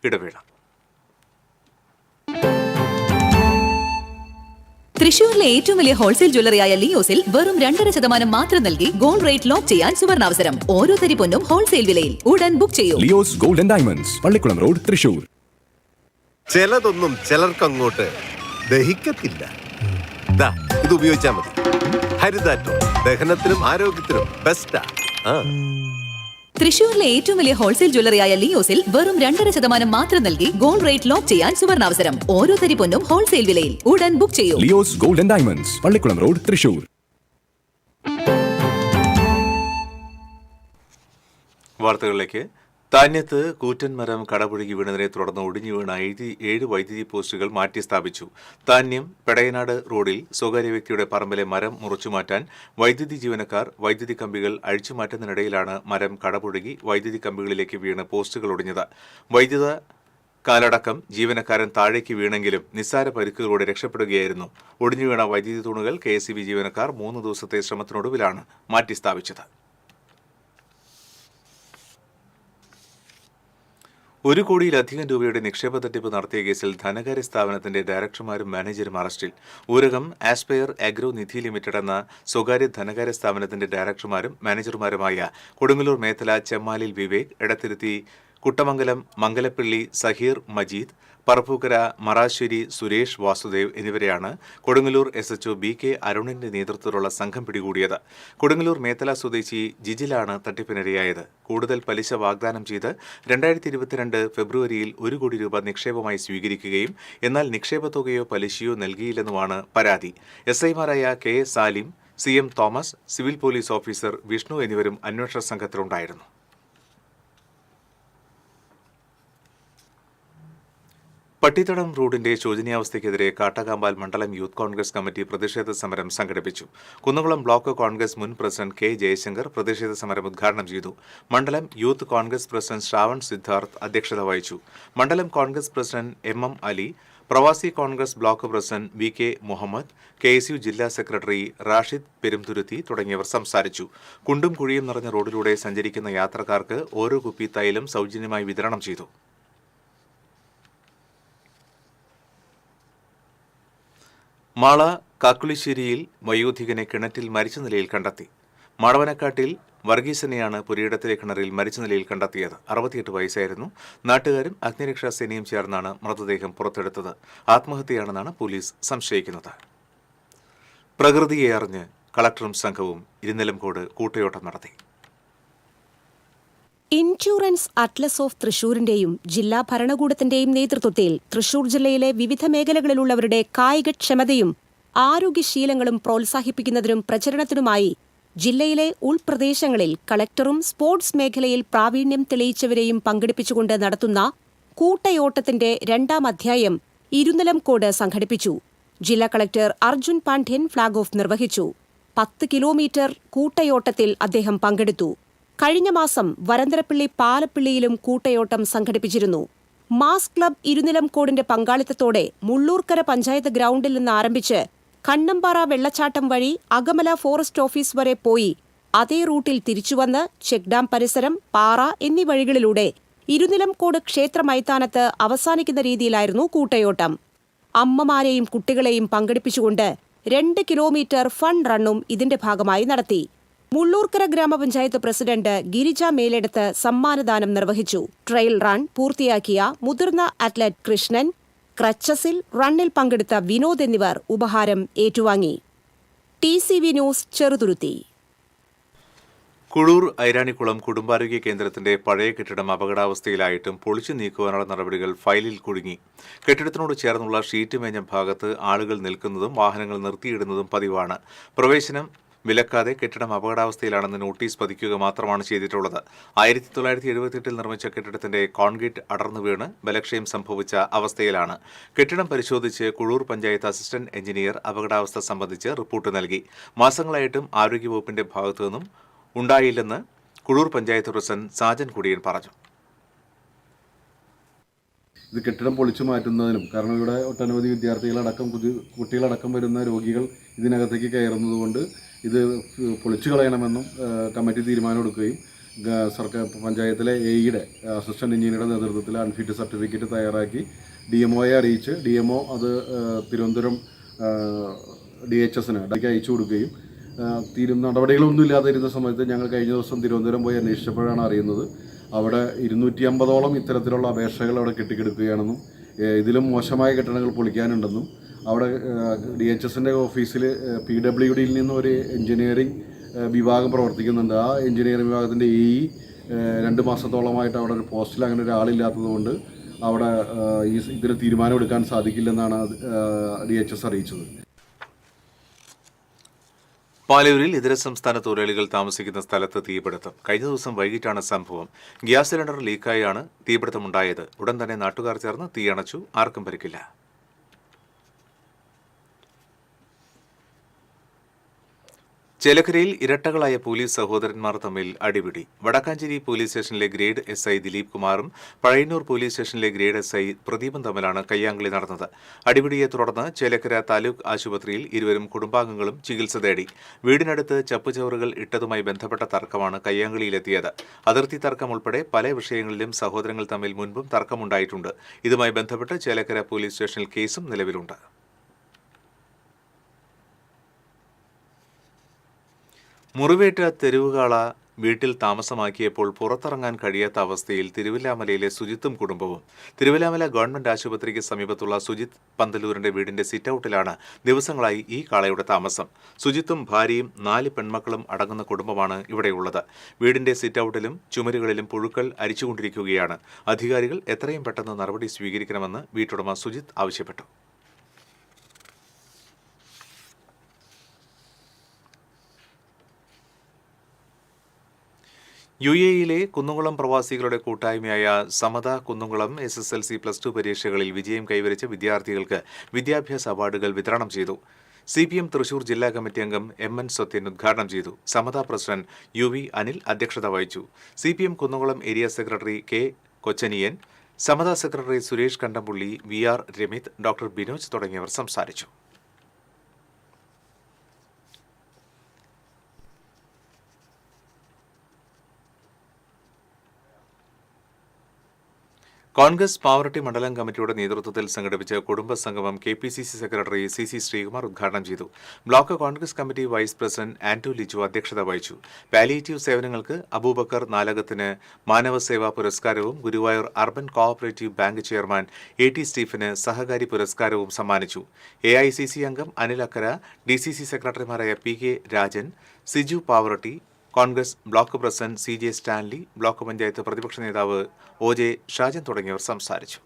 ഇടവേള. തൃശൂരിലെ ഏറ്റവും വലിയ ഹോൾസെയിൽ ജ്വല്ലറിയായ ലിയോസിൽ വെറും 2.5% മാത്രം നൽകി ഗോൾഡ് റേറ്റ് ലോക്ക് ചെയ്യാൻ സുവർണാവസരം. ഓരോ തരി പൊന്നും ഹോൾസെയിൽ വിലയിൽ. ഉടൻ ബുക്ക് ചെയ്യൂ. Leo's gold and diamonds, Pallikkulam road, Thrissur. ചിലതൊന്നും ചിലർക്കങ്ങോട്ട് ദഹിക്കത്തില്ല. ഇത് ഉപയോഗിച്ചാൽ മതി. ഹരിതാറ്റോ ദഹനത്തിനും ആരോഗ്യത്തിനും ബെസ്റ്റാ. തൃശൂരിലെ ഏറ്റവും വലിയ ഹോൾസെയിൽ ജ്വല്ലറിയായ ലിയോസിൽ വെറും 2.5% മാത്രം നൽകി ഗോൾഡ് റേറ്റ് ലോക്ക് ചെയ്യാൻ സുവർണാവസരം. ഓരോ തരി പൊന്നും ഹോൾസെയിൽ വിലയിൽ. ഉടൻ ബുക്ക് ചെയ്യൂ. Leo's gold and diamonds, Pallikkulam road, Thrissur. വാർത്തകളിലേക്ക്. താന്യത്ത് കൂറ്റൻ മരം കടപുഴകി വീണതിനെ തുടർന്ന് ഒടിഞ്ഞു വീണ 7 വൈദ്യുതി പോസ്റ്റുകൾ മാറ്റി സ്ഥാപിച്ചു. താന്യം പെടയനാട് റോഡിൽ സ്വകാര്യ വ്യക്തിയുടെ പറമ്പിലെ മരം മുറിച്ചുമാറ്റാൻ വൈദ്യുതി ജീവനക്കാർ വൈദ്യുതി കമ്പികൾ അഴിച്ചുമാറ്റുന്നതിനിടയിലാണ് മരം കടപുഴകി വൈദ്യുതി കമ്പികളിലേക്ക് വീണ് പോസ്റ്റുകൾ ഒടിഞ്ഞത്. വൈദ്യുത കാലടക്കം ജീവനക്കാരൻ താഴേക്ക് വീണെങ്കിലും നിസ്സാര പരിക്കുകളോടെ രക്ഷപ്പെടുകയായിരുന്നു. ഒടിഞ്ഞു വീണ വൈദ്യുതി തൂണുകൾ KSEB ജീവനക്കാർ 3 ദിവസത്തെ ശ്രമത്തിനൊടുവിലാണ് മാറ്റിസ്ഥാപിച്ചത്. 1 കോടിയിലധികം രൂപയുടെ നിക്ഷേപ തട്ടിപ്പ് നടത്തിയ കേസിൽ ധനകാര്യ സ്ഥാപനത്തിന്റെ ഡയറക്ടർമാരും മാനേജരും അറസ്റ്റിൽ. ഊരകം ആസ്പയർ അഗ്രോ നിധി ലിമിറ്റഡ് എന്ന സ്വകാര്യ ധനകാര്യ സ്ഥാപനത്തിന്റെ ഡയറക്ടർമാരും മാനേജർമാരുമായ കൊടുങ്ങല്ലൂർ മേത്തല ചെമ്മാലിൽ വിവേക്, എടത്തിരുത്തി കുട്ടമംഗലം മംഗലപ്പള്ളി സഹീർ മജീദ്, പറപ്പൂക്കര മറാശ്ശേരി സുരേഷ് വാസുദേവ് എന്നിവരെയാണ് കൊടുങ്ങല്ലൂർ SHO BK അരുണിന്റെ നേതൃത്വത്തിലുള്ള സംഘം പിടികൂടിയത്. കൊടുങ്ങല്ലൂർ മേത്തല സ്വദേശി ജിജിലാണ് തട്ടിപ്പിനിരയായത്. കൂടുതൽ പലിശ വാഗ്ദാനം ചെയ്ത് 2022 ഫെബ്രുവരിയിൽ 1 കോടി രൂപ നിക്ഷേപമായി സ്വീകരിക്കുകയും എന്നാൽ നിക്ഷേപ തുകയോ പലിശയോ നൽകിയില്ലെന്നുമാണ് പരാതി. SIമാരായ K Salim, CM Thomas, civil police officer Vishnu എന്നിവരും അന്വേഷണ സംഘത്തിലുണ്ടായിരുന്നു. പട്ടിത്തടം റോഡിന്റെ ശോചനീയാവസ്ഥയ്ക്കെതിരെ കാട്ടകാമ്പാൽ മണ്ഡലം യൂത്ത് കോൺഗ്രസ് കമ്മിറ്റി പ്രതിഷേധ സമരം സംഘടിപ്പിച്ചു. കുന്നംകുളം ബ്ലോക്ക് കോൺഗ്രസ് മുൻ പ്രസിഡന്റ് K ജയശങ്കർ പ്രതിഷേധ സമരം ഉദ്ഘാടനം ചെയ്തു. മണ്ഡലം youth Congress president Shravan Siddharth അധ്യക്ഷത വഹിച്ചു. മണ്ഡലം കോൺഗ്രസ് പ്രസിഡന്റ് MM അലി, പ്രവാസി Congress block president VK Muhammad, KSU ജില്ലാ സെക്രട്ടറി റാഷിദ് പെരുംതുരുത്തി തുടങ്ങിയവർ സംസാരിച്ചു. കുണ്ടും കുഴിയും നിറഞ്ഞ റോഡിലൂടെ സഞ്ചരിക്കുന്ന യാത്രക്കാർക്ക് ഓരോ കുപ്പി തൈലം സൗജന്യമായി വിതരണം ചെയ്തു. മാള കാക്കുളിശ്ശേരിയിൽ വയോധികനെ കിണറ്റിൽ മരിച്ച നിലയിൽ കണ്ടെത്തി. മാടവനക്കാട്ടിൽ വർഗീസിനെയാണ് പുരയിടത്തിലെ കിണറിൽ മരിച്ച നിലയിൽ കണ്ടെത്തിയത്. 68 വയസ്സായിരുന്നു. നാട്ടുകാരും അഗ്നിരക്ഷാ സേനയും ചേർന്നാണ് മൃതദേഹം പുറത്തെടുത്തത്. ആത്മഹത്യയാണെന്നാണ് പോലീസ് സംശയിക്കുന്നത്. പ്രകൃതിയെ അറിഞ്ഞ് കളക്ടറും സംഘവും ഇരിനിലംകോട് കൂട്ടയോട്ടം നടത്തി. ഇൻഷുറൻസ് അറ്റ്ലസ് ഓഫ് തൃശൂരിന്റെയും ജില്ലാ ഭരണകൂടത്തിന്റെയും നേതൃത്വത്തിൽ തൃശൂർ ജില്ലയിലെ വിവിധ മേഖലകളിലുള്ളവരുടെ കായികക്ഷമതയും ആരോഗ്യശീലങ്ങളും പ്രോത്സാഹിപ്പിക്കുന്നതിനും പ്രചരണത്തിനുമായി ജില്ലയിലെ ഉൾപ്രദേശങ്ങളിൽ കളക്ടറും സ്പോർട്സ് മേഖലയിൽ പ്രാവീണ്യം തെളിയിച്ചവരെയും പങ്കെടുപ്പിച്ചുകൊണ്ട് നടത്തുന്ന കൂട്ടയോട്ടത്തിന്റെ 2ാം അധ്യായം ഇരുനിലംകോട് സംഘടിപ്പിച്ചു. ജില്ലാ collector Arjun Pandian flag off നിർവഹിച്ചു. 10 കിലോമീറ്റർ കൂട്ടയോട്ടത്തിൽ അദ്ദേഹം പങ്കെടുത്തു. കഴിഞ്ഞ മാസം വരന്തരപ്പള്ളി പാലപ്പിള്ളിയിലും കൂട്ടയോട്ടം സംഘടിപ്പിച്ചിരുന്നു. മാസ് ക്ലബ് ഇരുനിലംകോടിന്റെ പങ്കാളിത്തത്തോടെ മുള്ളൂർക്കര പഞ്ചായത്ത് ഗ്രൗണ്ടിൽ നിന്ന് ആരംഭിച്ച് കണ്ണമ്പാറ വെള്ളച്ചാട്ടം വഴി അകമല ഫോറസ്റ്റ് ഓഫീസ് വരെ പോയി അതേ റൂട്ടിൽ തിരിച്ചുവന്ന് ചെക്ക് ഡാം പരിസരം, പാറ എന്നീ വഴികളിലൂടെ ഇരുനിലംകോട് ക്ഷേത്ര മൈതാനത്ത് അവസാനിക്കുന്ന രീതിയിലായിരുന്നു കൂട്ടയോട്ടം. അമ്മമാരെയും കുട്ടികളെയും പങ്കെടുപ്പിച്ചുകൊണ്ട് 2 കിലോമീറ്റർ ഫൺ റണ്ണും ഇതിന്റെ ഭാഗമായി നടത്തി. മുള്ളൂർക്കര ഗ്രാമപഞ്ചായത്ത് പ്രസിഡന്റ് ഗിരിജ മേലെടുത്ത് സമ്മാനദാനം നിർവഹിച്ചു. ട്രയൽ റൺ പൂർത്തിയാക്കിയ മുതിർന്ന അത്ലറ്റ് കൃഷ്ണൻ, ക്രച്ചസിൽ റണ്ണിൽ പങ്കെടുത്ത വിനോദ് എന്നിവർ ഉപഹാരം ഏറ്റുവാങ്ങി. TCV news Cheruthuruthy. കുഴൂർ ഐരാണിക്കുളം കുടുംബാരോഗ്യ കേന്ദ്രത്തിന്റെ പഴയ കെട്ടിടം അപകടാവസ്ഥയിലായിട്ടും പൊളിച്ചു നീക്കുവാനുള്ള നടപടികൾ ഫയലിൽ കുടുങ്ങി. കെട്ടിടത്തിനോട് ചേർന്നുള്ള ഷീറ്റ് മേഞ്ഞ ഭാഗത്ത് ആളുകൾ നിൽക്കുന്നതും വാഹനങ്ങൾ നിർത്തിയിടുന്നതും പതിവാണ്. പ്രവേശനം വിലക്കാതെ കെട്ടിടം അപകടാവസ്ഥയിലാണെന്ന് നോട്ടീസ് പതിക്കുക മാത്രമാണ് ചെയ്തിട്ടുള്ളത്. 1978 നിർമ്മിച്ച കെട്ടിടത്തിന്റെ കോൺക്രീറ്റ് അടർന്നു വീണ് ബലക്ഷയം സംഭവിച്ച അവസ്ഥയിലാണ്. കെട്ടിടം പരിശോധിച്ച് കുഴൂർ പഞ്ചായത്ത് അസിസ്റ്റന്റ് എഞ്ചിനീയർ അപകടാവസ്ഥ സംബന്ധിച്ച് റിപ്പോർട്ട് നൽകി. മാസങ്ങളായിട്ടും ആരോഗ്യവകുപ്പിന്റെ ഭാഗത്തുനിന്നും ഉണ്ടായില്ലെന്ന് കുഴൂർ പഞ്ചായത്ത് പ്രസിഡന്റ് സാജൻ കുടിയൻ പറഞ്ഞു. ഇത് കെട്ടിടം പൊളിച്ചു മാറ്റുന്നതിനും, കാരണം ഇവിടെ ഒട്ടനവധി വിദ്യാർത്ഥികളടക്കം കുട്ടികളടക്കം വരുന്ന രോഗികൾ ഇതിനകത്തേക്ക് കയറുന്നതുകൊണ്ട് ഇത് പൊളിച്ചു കളയണമെന്നും കമ്മിറ്റി തീരുമാനമെടുക്കുകയും സർക്കാർ പഞ്ചായത്തിലെ AEയുടെ അസിസ്റ്റന്റ് എഞ്ചിനീയറുടെ നേതൃത്വത്തിൽ അൺഫിറ്റ് സർട്ടിഫിക്കറ്റ് തയ്യാറാക്കി DMOയെ അറിയിച്ച് DMO അത് തിരുവനന്തപുരം DHSന് അയച്ചു കൊടുക്കുകയും നടപടികളൊന്നും ഇല്ലാതിരുന്ന സമയത്ത് ഞങ്ങൾ കഴിഞ്ഞ ദിവസം തിരുവനന്തപുരം പോയി അന്വേഷിച്ചപ്പോഴാണ് അറിയുന്നത് അവിടെ 250ഓളം ഇത്തരത്തിലുള്ള അപേക്ഷകൾ അവിടെ കെട്ടിക്കിടക്കുകയാണെന്നും ഇതിലും മോശമായ കെട്ടിടങ്ങൾ പൊളിക്കാനുണ്ടെന്നും അവിടെ DHSന്റെ ഓഫീസിൽ PWDയിൽ നിന്ന് ഒരു എഞ്ചിനീയറിംഗ് വിഭാഗം പ്രവർത്തിക്കുന്നുണ്ട്. ആ എഞ്ചിനീയറിംഗ് വിഭാഗത്തിൻ്റെ AE 2 മാസത്തോളമായിട്ട് അവിടെ ഒരു പോസ്റ്റിൽ അങ്ങനെ ഒരാളില്ലാത്തതുകൊണ്ട് അവിടെ ഇതിന് തീരുമാനമെടുക്കാൻ സാധിക്കില്ലെന്നാണ് DHS അറിയിച്ചത്. പാലൂരിൽ ഇതര സംസ്ഥാന തൊഴിലാളികൾ താമസിക്കുന്ന സ്ഥലത്ത് തീപിടുത്തം. കഴിഞ്ഞ ദിവസം വൈകിട്ടാണ് സംഭവം. ഗ്യാസ് സിലിണ്ടർ ലീക്കായാണ് തീപിടുത്തമുണ്ടായത്. ഉടൻ തന്നെ നാട്ടുകാർ ചേർന്ന് തീയണച്ചു. ആർക്കും പരിക്കില്ല. ചേലക്കരയിൽ ഇരട്ടകളായ പോലീസ് സഹോദരന്മാർ തമ്മിൽ അടിപിടി. വടക്കാഞ്ചേരി പോലീസ് സ്റ്റേഷനിലെ ഗ്രേഡ് എസ്ഐ ദിലീപ് കുമാറും പഴയന്നൂർ പോലീസ് സ്റ്റേഷനിലെ ഗ്രേഡ് എസ്ഐ പ്രദീപും തമ്മിലാണ് കയ്യാങ്കളി നടന്നത്. അടിപിടിയെ തുടർന്ന് ചേലക്കര താലൂക്ക് ആശുപത്രിയിൽ ഇരുവരും കുടുംബാംഗങ്ങളും ചികിത്സ തേടി. വീടിനടുത്ത് ചപ്പുചവറുകൾ ഇട്ടതുമായി ബന്ധപ്പെട്ട തർക്കമാണ് കയ്യാങ്കളിയിലെത്തിയത്. അതിർത്തി തർക്കം ഉൾപ്പെടെ പല വിഷയങ്ങളിലും സഹോദരങ്ങൾ തമ്മിൽ മുൻപും തർക്കമുണ്ടായിട്ടുണ്ട്. ഇതുമായി ബന്ധപ്പെട്ട് ചേലക്കര പോലീസ് സ്റ്റേഷനിൽ കേസും നിലവിലുണ്ട്. മുറിവേറ്റ തെരുവുകാള വീട്ടിൽ താമസമാക്കിയപ്പോൾ പുറത്തിറങ്ങാൻ കഴിയാത്ത അവസ്ഥയിൽ തിരുവില്ലാമലയിലെ സുജിത്തും കുടുംബവും. തിരുവില്ലാമല ഗവൺമെന്റ് ആശുപത്രിക്ക് സമീപത്തുള്ള സുജിത്ത് പന്തലൂരിന്റെ വീടിന്റെ സിറ്റൌട്ടിലാണ് ദിവസങ്ങളായി ഈ കാളയുടെ താമസം. സുജിത്തും ഭാര്യയും 4 പെൺമക്കളും അടങ്ങുന്ന കുടുംബമാണ് ഇവിടെയുള്ളത്. വീടിന്റെ സിറ്റൌട്ടിലും ചുമരുകളിലും പുഴുക്കൾ അരിച്ചുകൊണ്ടിരിക്കുകയാണ്. അധികാരികൾ എത്രയും പെട്ടെന്ന് നടപടി സ്വീകരിക്കണമെന്ന് വീട്ടുടമ സുജിത്ത് ആവശ്യപ്പെട്ടു. UAE-യിലെ കുന്നുകുളം പ്രവാസികളുടെ കൂട്ടായ്മയായ സമത കുന്നുകുളം SSLC+2 പരീക്ഷകളിൽ വിജയം കൈവരിച്ച വിദ്യാർത്ഥികൾക്ക് വിദ്യാഭ്യാസ അവാർഡുകൾ വിതരണം ചെയ്തു. CPM തൃശൂർ ജില്ലാ കമ്മിറ്റി അംഗം MN സത്യൻ ഉദ്ഘാടനം ചെയ്തു. സമത പ്രസിഡന്റ് UV അനിൽ അധ്യക്ഷത വഹിച്ചു. CPM Kunnamkulam area secretary K Kochaniyan, Samatha secretary Suresh Kandampully, VR Ramith, doctor Binoj തുടങ്ങിയവർ സംസാരിച്ചു. കോൺഗ്രസ് പാവറട്ടി മണ്ഡലം കമ്മിറ്റിയുടെ നേതൃത്വത്തിൽ സംഘടിപ്പിച്ച കുടുംബസംഗമം KPCC സെക്രട്ടറി CC ശ്രീകുമാർ ഉദ്ഘാടനം ചെയ്തു. Block Congress committee vice president Anto Liju അധ്യക്ഷത വഹിച്ചു. പാലിയേറ്റീവ് സേവനങ്ങൾക്ക് അബൂബക്കർ നാലകത്തിന് മാനവസേവാ പുരസ്കാരവും Guruvayur urban cooperative bank chairman AT സ്റ്റീഫന് സഹകാരി പുരസ്കാരവും സമ്മാനിച്ചു. AICC അംഗം അനിൽ അക്കര, DCC സെക്രട്ടറിമാരായ PK Rajan, Siju Pavaratty, Congress block president CJ Stanley, block panchayat പ്രതിപക്ഷ നേതാവ് OJ ഷാജൻ തുടങ്ങിയവർ സംസാരിച്ചു.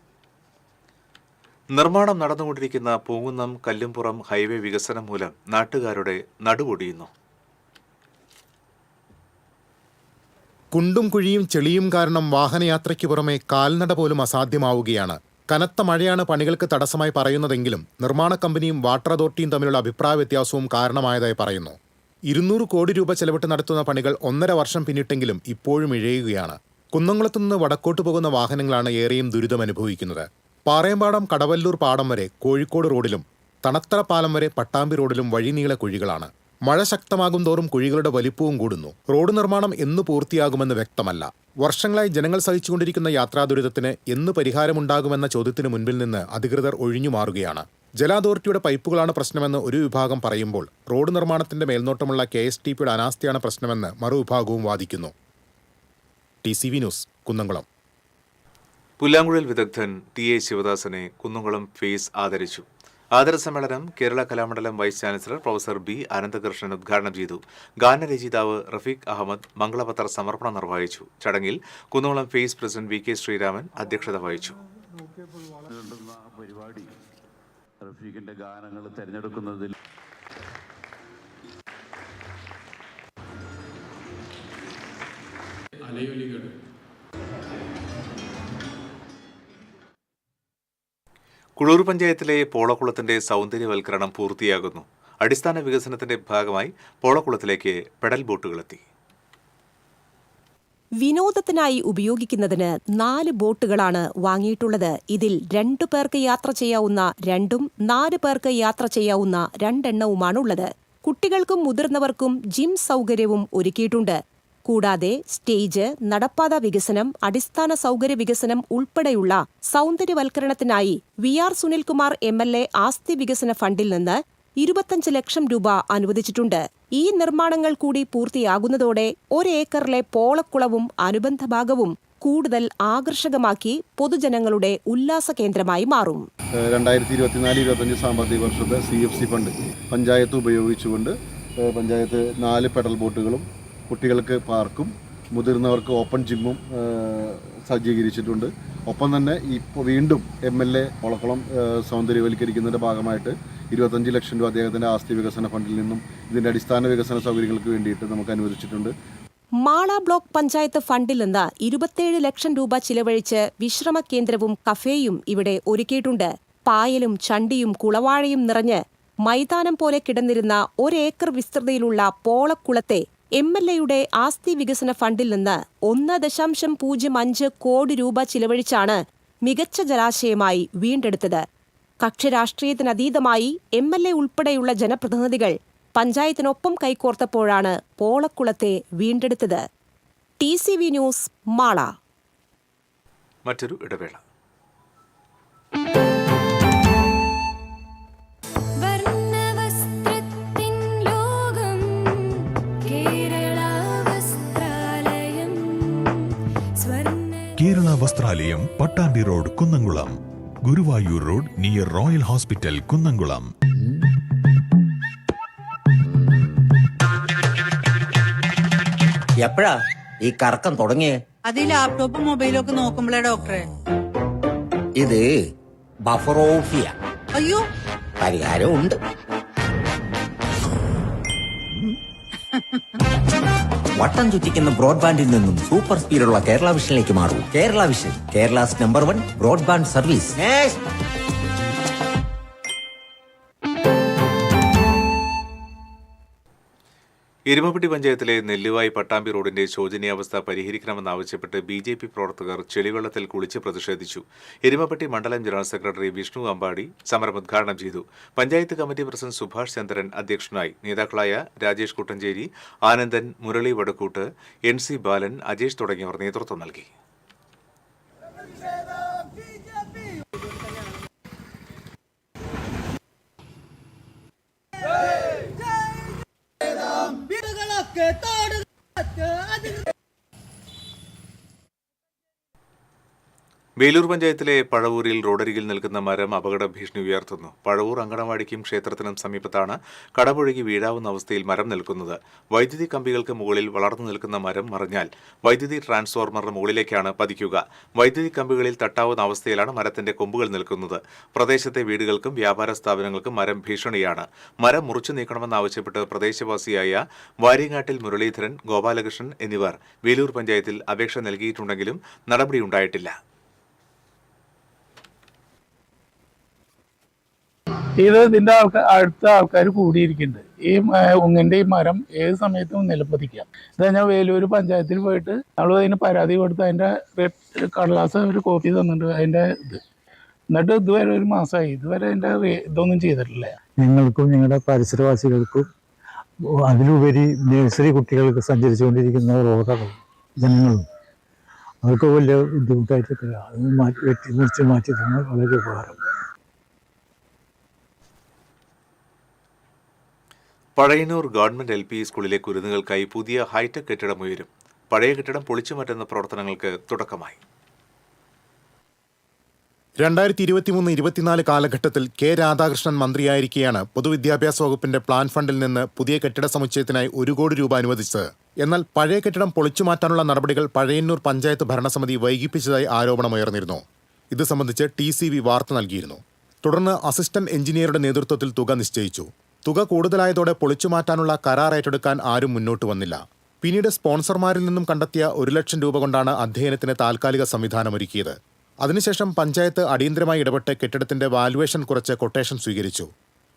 നിർമ്മാണം നടന്നുകൊണ്ടിരിക്കുന്ന പൂങ്കുന്നം കല്ലുംപുറം ഹൈവേ വികസനം മൂലം നാട്ടുകാരുടെ നടുവൊടിയുന്നു. കുണ്ടും കുഴിയും ചെളിയും കാരണം വാഹനയാത്രയ്ക്ക് പുറമെ കാൽനട പോലും അസാധ്യമാവുകയാണ്. കനത്ത മഴയാണ് പണികൾക്ക് തടസ്സമായി പറയുന്നതെങ്കിലും നിർമ്മാണ കമ്പനിയും വാട്ടർ അതോറിറ്റിയും തമ്മിലുള്ള അഭിപ്രായ വ്യത്യാസവും കാരണമായതായി പറയുന്നു. 200 കോടി രൂപ ചെലവിട്ട് നടത്തുന്ന പണികൾ 1.5 വർഷം പിന്നിട്ടെങ്കിലും ഇപ്പോഴും ഇഴയുകയാണ്. കുന്നംകുളത്തുനിന്ന് വടക്കോട്ട് പോകുന്ന വാഹനങ്ങളാണ് ഏറെയും ദുരിതമനുഭവിക്കുന്നത്. പാറയമ്പാടം കടവല്ലൂർ പാടം വരെ കോഴിക്കോട് റോഡിലും തണത്തറ പാലം വരെ പട്ടാമ്പി റോഡിലും വഴിനീള കുഴികളാണ്. മഴ ശക്തമാകും തോറും കുഴികളുടെ വലിപ്പവും കൂടുന്നു. റോഡ് നിർമ്മാണം എന്ന് പൂർത്തിയാകുമെന്ന് വ്യക്തമല്ല. വർഷങ്ങളായി ജനങ്ങൾ സഹിച്ചുകൊണ്ടിരിക്കുന്ന യാത്രാ ദുരിതത്തിന് എന്ന് പരിഹാരമുണ്ടാകുമെന്ന ചോദ്യത്തിന് മുൻപിൽ നിന്ന് അധികൃതർ ഒഴിഞ്ഞു മാറുകയാണ്. ജല അതോറിറ്റിയുടെ പൈപ്പുകളാണ് പ്രശ്നമെന്ന് ഒരു വിഭാഗം പറയുമ്പോൾ റോഡ് നിർമ്മാണത്തിന്റെ മേൽനോട്ടമുള്ള KSTPയുടെ അനാസ്ഥയാണ് പ്രശ്നമെന്ന് മറുവിഭാഗവും വാദിക്കുന്നു. TCV news, Kunnamkulam. പുല്ലാങ്കുഴൽ വിദഗ്ധൻ TA ശിവദാസനെ കുന്നംകുളം ഫേസ് ആദരിച്ചു. ആദര സമ്മേളനം Kerala Kalamandalam vice chancellor professor B Ananthakrishnan ഉദ്ഘാടനം ചെയ്തു. ഗാനരചയിതാവ് റഫീഖ് അഹമ്മദ് മംഗളപത്ര സമർപ്പണം നിർവഹിച്ചു. ചടങ്ങിൽ Kunnamkulam face president VK Sreeraman അധ്യക്ഷത വഹിച്ചു. റഫീഖിന്റെ ഗാനങ്ങൾ തിരഞ്ഞെടുക്കുന്നതിൽ കുളൂർ പഞ്ചായത്തിലെ പോളക്കുളത്തിന്റെ സൗന്ദര്യവൽക്കരണം പൂർത്തിയാകുന്നു. അടിസ്ഥാന വികസനത്തിന്റെ ഭാഗമായി പോളക്കുളത്തിലേക്ക് പെഡൽ ബോട്ടുകളെത്തി. വിനോദത്തിനായി ഉപയോഗിക്കുന്നതിന് 4 ബോട്ടുകളാണ് വാങ്ങിയിട്ടുള്ളത്. ഇതിൽ 2 പേർക്ക് യാത്ര ചെയ്യാവുന്ന 2ഉം 4 പേർക്ക് യാത്ര ചെയ്യാവുന്ന 2 എണ്ണവുമാണുള്ളത്. കുട്ടികൾക്കും മുതിർന്നവർക്കും ജിം സൗകര്യവും ഒരുക്കിയിട്ടുണ്ട്. കൂടാതെ സ്റ്റേജ്, നടപ്പാത വികസനം, അടിസ്ഥാന സൗകര്യ വികസനം ഉൾപ്പെടെയുള്ള സൗന്ദര്യവൽക്കരണത്തിനായി VR സുനിൽകുമാർ MLA ആസ്തി വികസന ഫണ്ടിൽ നിന്ന് 25 ലക്ഷം രൂപ അനുവദിച്ചിട്ടുണ്ട്. ഈ നിർമ്മാണങ്ങൾ കൂടി പൂർത്തിയാകുന്നതോടെ 1 ഏക്കറിലെ പോളക്കുളവും അനുബന്ധ ഭാഗവും കൂടുതൽ ആകർഷകമാക്കി പൊതുജനങ്ങളുടെ ഉല്ലാസ കേന്ദ്രമായി മാറും. 2024-25 സാമ്പത്തിക വർഷത്തെ CFC ഫണ്ട് പഞ്ചായത്ത് ഉപയോഗിച്ചുകൊണ്ട് പഞ്ചായത്ത് 4 പെഡൽ ബോട്ടുകളും കുട്ടികൾക്ക് പാർക്കും മുതിർന്നവർക്ക് ഓപ്പൺ ജിമ്മും സജ്ജീകരിച്ചിട്ടുണ്ട്. ഒപ്പം തന്നെ ഇപ്പോൾ വീണ്ടും MLA പോളക്കുളം സൗന്ദര്യവൽക്കരിക്കുന്നതിൻ്റെ ഭാഗമായിട്ട് 25 ലക്ഷം രൂപ അദ്ദേഹത്തിൻ്റെ ആസ്തി വികസന ഫണ്ടിൽ നിന്നും ഇതിൻ്റെ അടിസ്ഥാന വികസന സൗകര്യങ്ങൾക്ക് വേണ്ടിയിട്ട് നമുക്ക് അനുവദിച്ചിട്ടുണ്ട്. മാള ബ്ലോക്ക് പഞ്ചായത്ത് ഫണ്ടിൽ നിന്ന് 27 ലക്ഷം രൂപ ചിലവഴിച്ച് വിശ്രമ കേന്ദ്രവും കഫേയും ഇവിടെ ഒരുക്കിയിട്ടുണ്ട്. പായലും ചണ്ടിയും കുളവാഴയും നിറഞ്ഞ് മൈതാനം പോലെ കിടന്നിരുന്ന ഒരേക്കർ വിസ്തൃതിയിലുള്ള പോളക്കുളത്തെ MLAയുടെ ആസ്തി വികസന ഫണ്ടിൽ നിന്ന് 1.05 കോടി രൂപ ചിലവഴിച്ചാണ് മികച്ച ജലാശയമായി വീണ്ടെടുത്തത്. കക്ഷിരാഷ്ട്രീയത്തിനതീതമായി MLA ഉൾപ്പെടെയുള്ള ജനപ്രതിനിധികൾ പഞ്ചായത്തിനൊപ്പം കൈകോർത്തപ്പോഴാണ് പോളക്കുളത്തെ വീണ്ടെടുത്തത്. TCV news, Mala. മറ്റൊരു ഇടവേള. കേരള വസ്ത്രാലയം, Pattambi road, Kunnamkulam. Guruvayur road near royal hospital, Kunnamkulam. എപ്പോഴാ ഈ കറക്കം തുടങ്ങിയേ? അത് ലാപ്ടോപ്പും മൊബൈലും ഒക്കെ നോക്കുമ്പോഴേ ഡോക്ടറെ. ഇത് ബഫറോഫിയ. അയ്യോ, പരിഹാരം ഉണ്ട്. വട്ടം ചുറ്റിക്കുന്ന ബ്രോഡ്ബാൻഡിൽ നിന്നും സൂപ്പർ സ്പീഡുള്ള കേരള വിഷനിലേക്ക് മാറൂ. Kerala vision, Kerala's #1 broadband service. Erumapetty പഞ്ചായത്തിലെ നെല്ലുവായി പട്ടാമ്പി റോഡിന്റെ ശോചനീയാവസ്ഥ പരിഹരിക്കണമെന്നാവശ്യപ്പെട്ട് BJP പ്രവർത്തകർ ചെളിവെള്ളത്തിൽ കുളിച്ച് പ്രതിഷേധിച്ചു. എരുമപ്പെട്ടി മണ്ഡലം ജനറൽ സെക്രട്ടറി വിഷ്ണു അമ്പാടി സമരം ഉദ്ഘാടനം ചെയ്തു. പഞ്ചായത്ത് കമ്മിറ്റി പ്രസിഡന്റ് സുഭാഷ് ചന്ദ്രൻ അധ്യക്ഷനായി. നേതാക്കളായ രാജേഷ് കുട്ടഞ്ചേരി, ആനന്ദൻ, മുരളി വടക്കൂട്ട്, NC ബാലൻ, അജേഷ് തുടങ്ങിയവർ നേതൃത്വം നൽകി. വേലൂർ പഞ്ചായത്തിലെ പഴവൂരിൽ റോഡരികിൽ നിൽക്കുന്ന മരം അപകട ഭീഷണി ഉയർത്തുന്നു. പഴവൂർ അങ്കണവാടിക്കും ക്ഷേത്രത്തിനും സമീപത്താണ് കടപുഴകി വീഴാവുന്ന അവസ്ഥയിൽ മരം നിൽക്കുന്നത്. വൈദ്യുതി കമ്പികൾക്ക് മുകളിൽ വളർന്നു നിൽക്കുന്ന മരം മറിഞ്ഞാൽ വൈദ്യുതി ട്രാൻസ്ഫോർമറിന് മുകളിലേക്കാണ് പതിക്കുക. വൈദ്യുതി കമ്പികളിൽ തട്ടാവുന്ന അവസ്ഥയിലാണ് മരത്തിന്റെ കൊമ്പുകൾ നിൽക്കുന്നത്. പ്രദേശത്തെ വീടുകൾക്കും വ്യാപാര സ്ഥാപനങ്ങൾക്കും മരം ഭീഷണിയാണ്. മരം മുറിച്ചു നീക്കണമെന്നാവശ്യപ്പെട്ട് പ്രദേശവാസിയായ വാര്യങ്ങാട്ടിൽ മുരളീധരൻ, ഗോപാലകൃഷ്ണൻ എന്നിവർ വേലൂർ പഞ്ചായത്തിൽ അപേക്ഷ നൽകിയിട്ടുണ്ടെങ്കിലും നടപടിയുണ്ടായിട്ടില്ല. ഇതിന്റെ അടുത്ത ആൾക്കാർ കൂടിയിരിക്കുന്നുണ്ട്. ഈ ഉങ്ങിന്റെ ഈ മരം ഏത് സമയത്തും നിലംപതിക്കാം. ഇത് ഞാൻ വേലൂർ പഞ്ചായത്തിൽ പോയിട്ട് നമ്മൾ അതിന് പരാതി കൊടുത്ത് അതിന്റെ കടലാസ് ഒരു കോപ്പി തന്നിട്ടുണ്ട് അതിന്റെ ഇത്. എന്നിട്ട് ഇതുവരെ ഒരു മാസമായി, ഇതുവരെ അതിന്റെ ഇതൊന്നും ചെയ്തിട്ടില്ല. ഞങ്ങൾക്കും ഞങ്ങളുടെ പരിസരവാസികൾക്കും അതിലുപരി നഴ്സറി കുട്ടികൾക്ക് സഞ്ചരിച്ചുകൊണ്ടിരിക്കുന്ന റോഡുകളും ജനങ്ങളും അവർക്ക് വലിയ ബുദ്ധിമുട്ടായിട്ടൊക്കെ അത് മുറിച്ച് തന്നാൽ വളരെ ഉപകാരം. പഴയന്നൂർ ഗവൺമെന്റ് LP സ്കൂളിലെ കുരുന്നുകൾക്കായി പുതിയ ഹൈടെക് കെട്ടിടം ഉയരും. പഴയ കെട്ടിടം പൊളിച്ചുമാറ്റുന്ന പ്രവർത്തനങ്ങൾക്ക് തുടക്കമായി. 2023-24 കാലഘട്ടത്തിൽ K. രാധാകൃഷ്ണൻ മന്ത്രിയായിരിക്കെയാണ് പൊതുവിദ്യാഭ്യാസ വകുപ്പിന്റെ പ്ലാൻ ഫണ്ടിൽ നിന്ന് പുതിയ കെട്ടിട സമുച്ചയത്തിനായി 1 കോടി രൂപ അനുവദിച്ചത്. എന്നാൽ പഴയ കെട്ടിടം പൊളിച്ചുമാറ്റാനുള്ള നടപടികൾ പഴയന്നൂർ പഞ്ചായത്ത് ഭരണസമിതി വൈകിപ്പിച്ചതായി ആരോപണമുയർന്നിരുന്നു. ഇത് സംബന്ധിച്ച് TCV വാർത്ത നൽകിയിരുന്നു. തുടർന്ന് അസിസ്റ്റന്റ് എഞ്ചിനീയറുടെ നേതൃത്വത്തിൽ തുക നിശ്ചയിച്ചു. തുക കൂടുതലായതോടെ പൊളിച്ചുമാറ്റാനുള്ള കരാർ ഏറ്റെടുക്കാൻ ആരും മുന്നോട്ട് വന്നില്ല. പിന്നീട് സ്പോൺസർമാരിൽ നിന്നും കണ്ടെത്തിയ 1 ലക്ഷം രൂപ കൊണ്ടാണ് അധ്യയനത്തിന് താൽക്കാലിക സംവിധാനമൊരുക്കിയത്. അതിനുശേഷം പഞ്ചായത്ത് അടിയന്തരമായി ഇടപെട്ട് കെട്ടിടത്തിന്റെ വാല്യുവേഷൻ കുറച്ച് കൊട്ടേഷൻ സ്വീകരിച്ചു.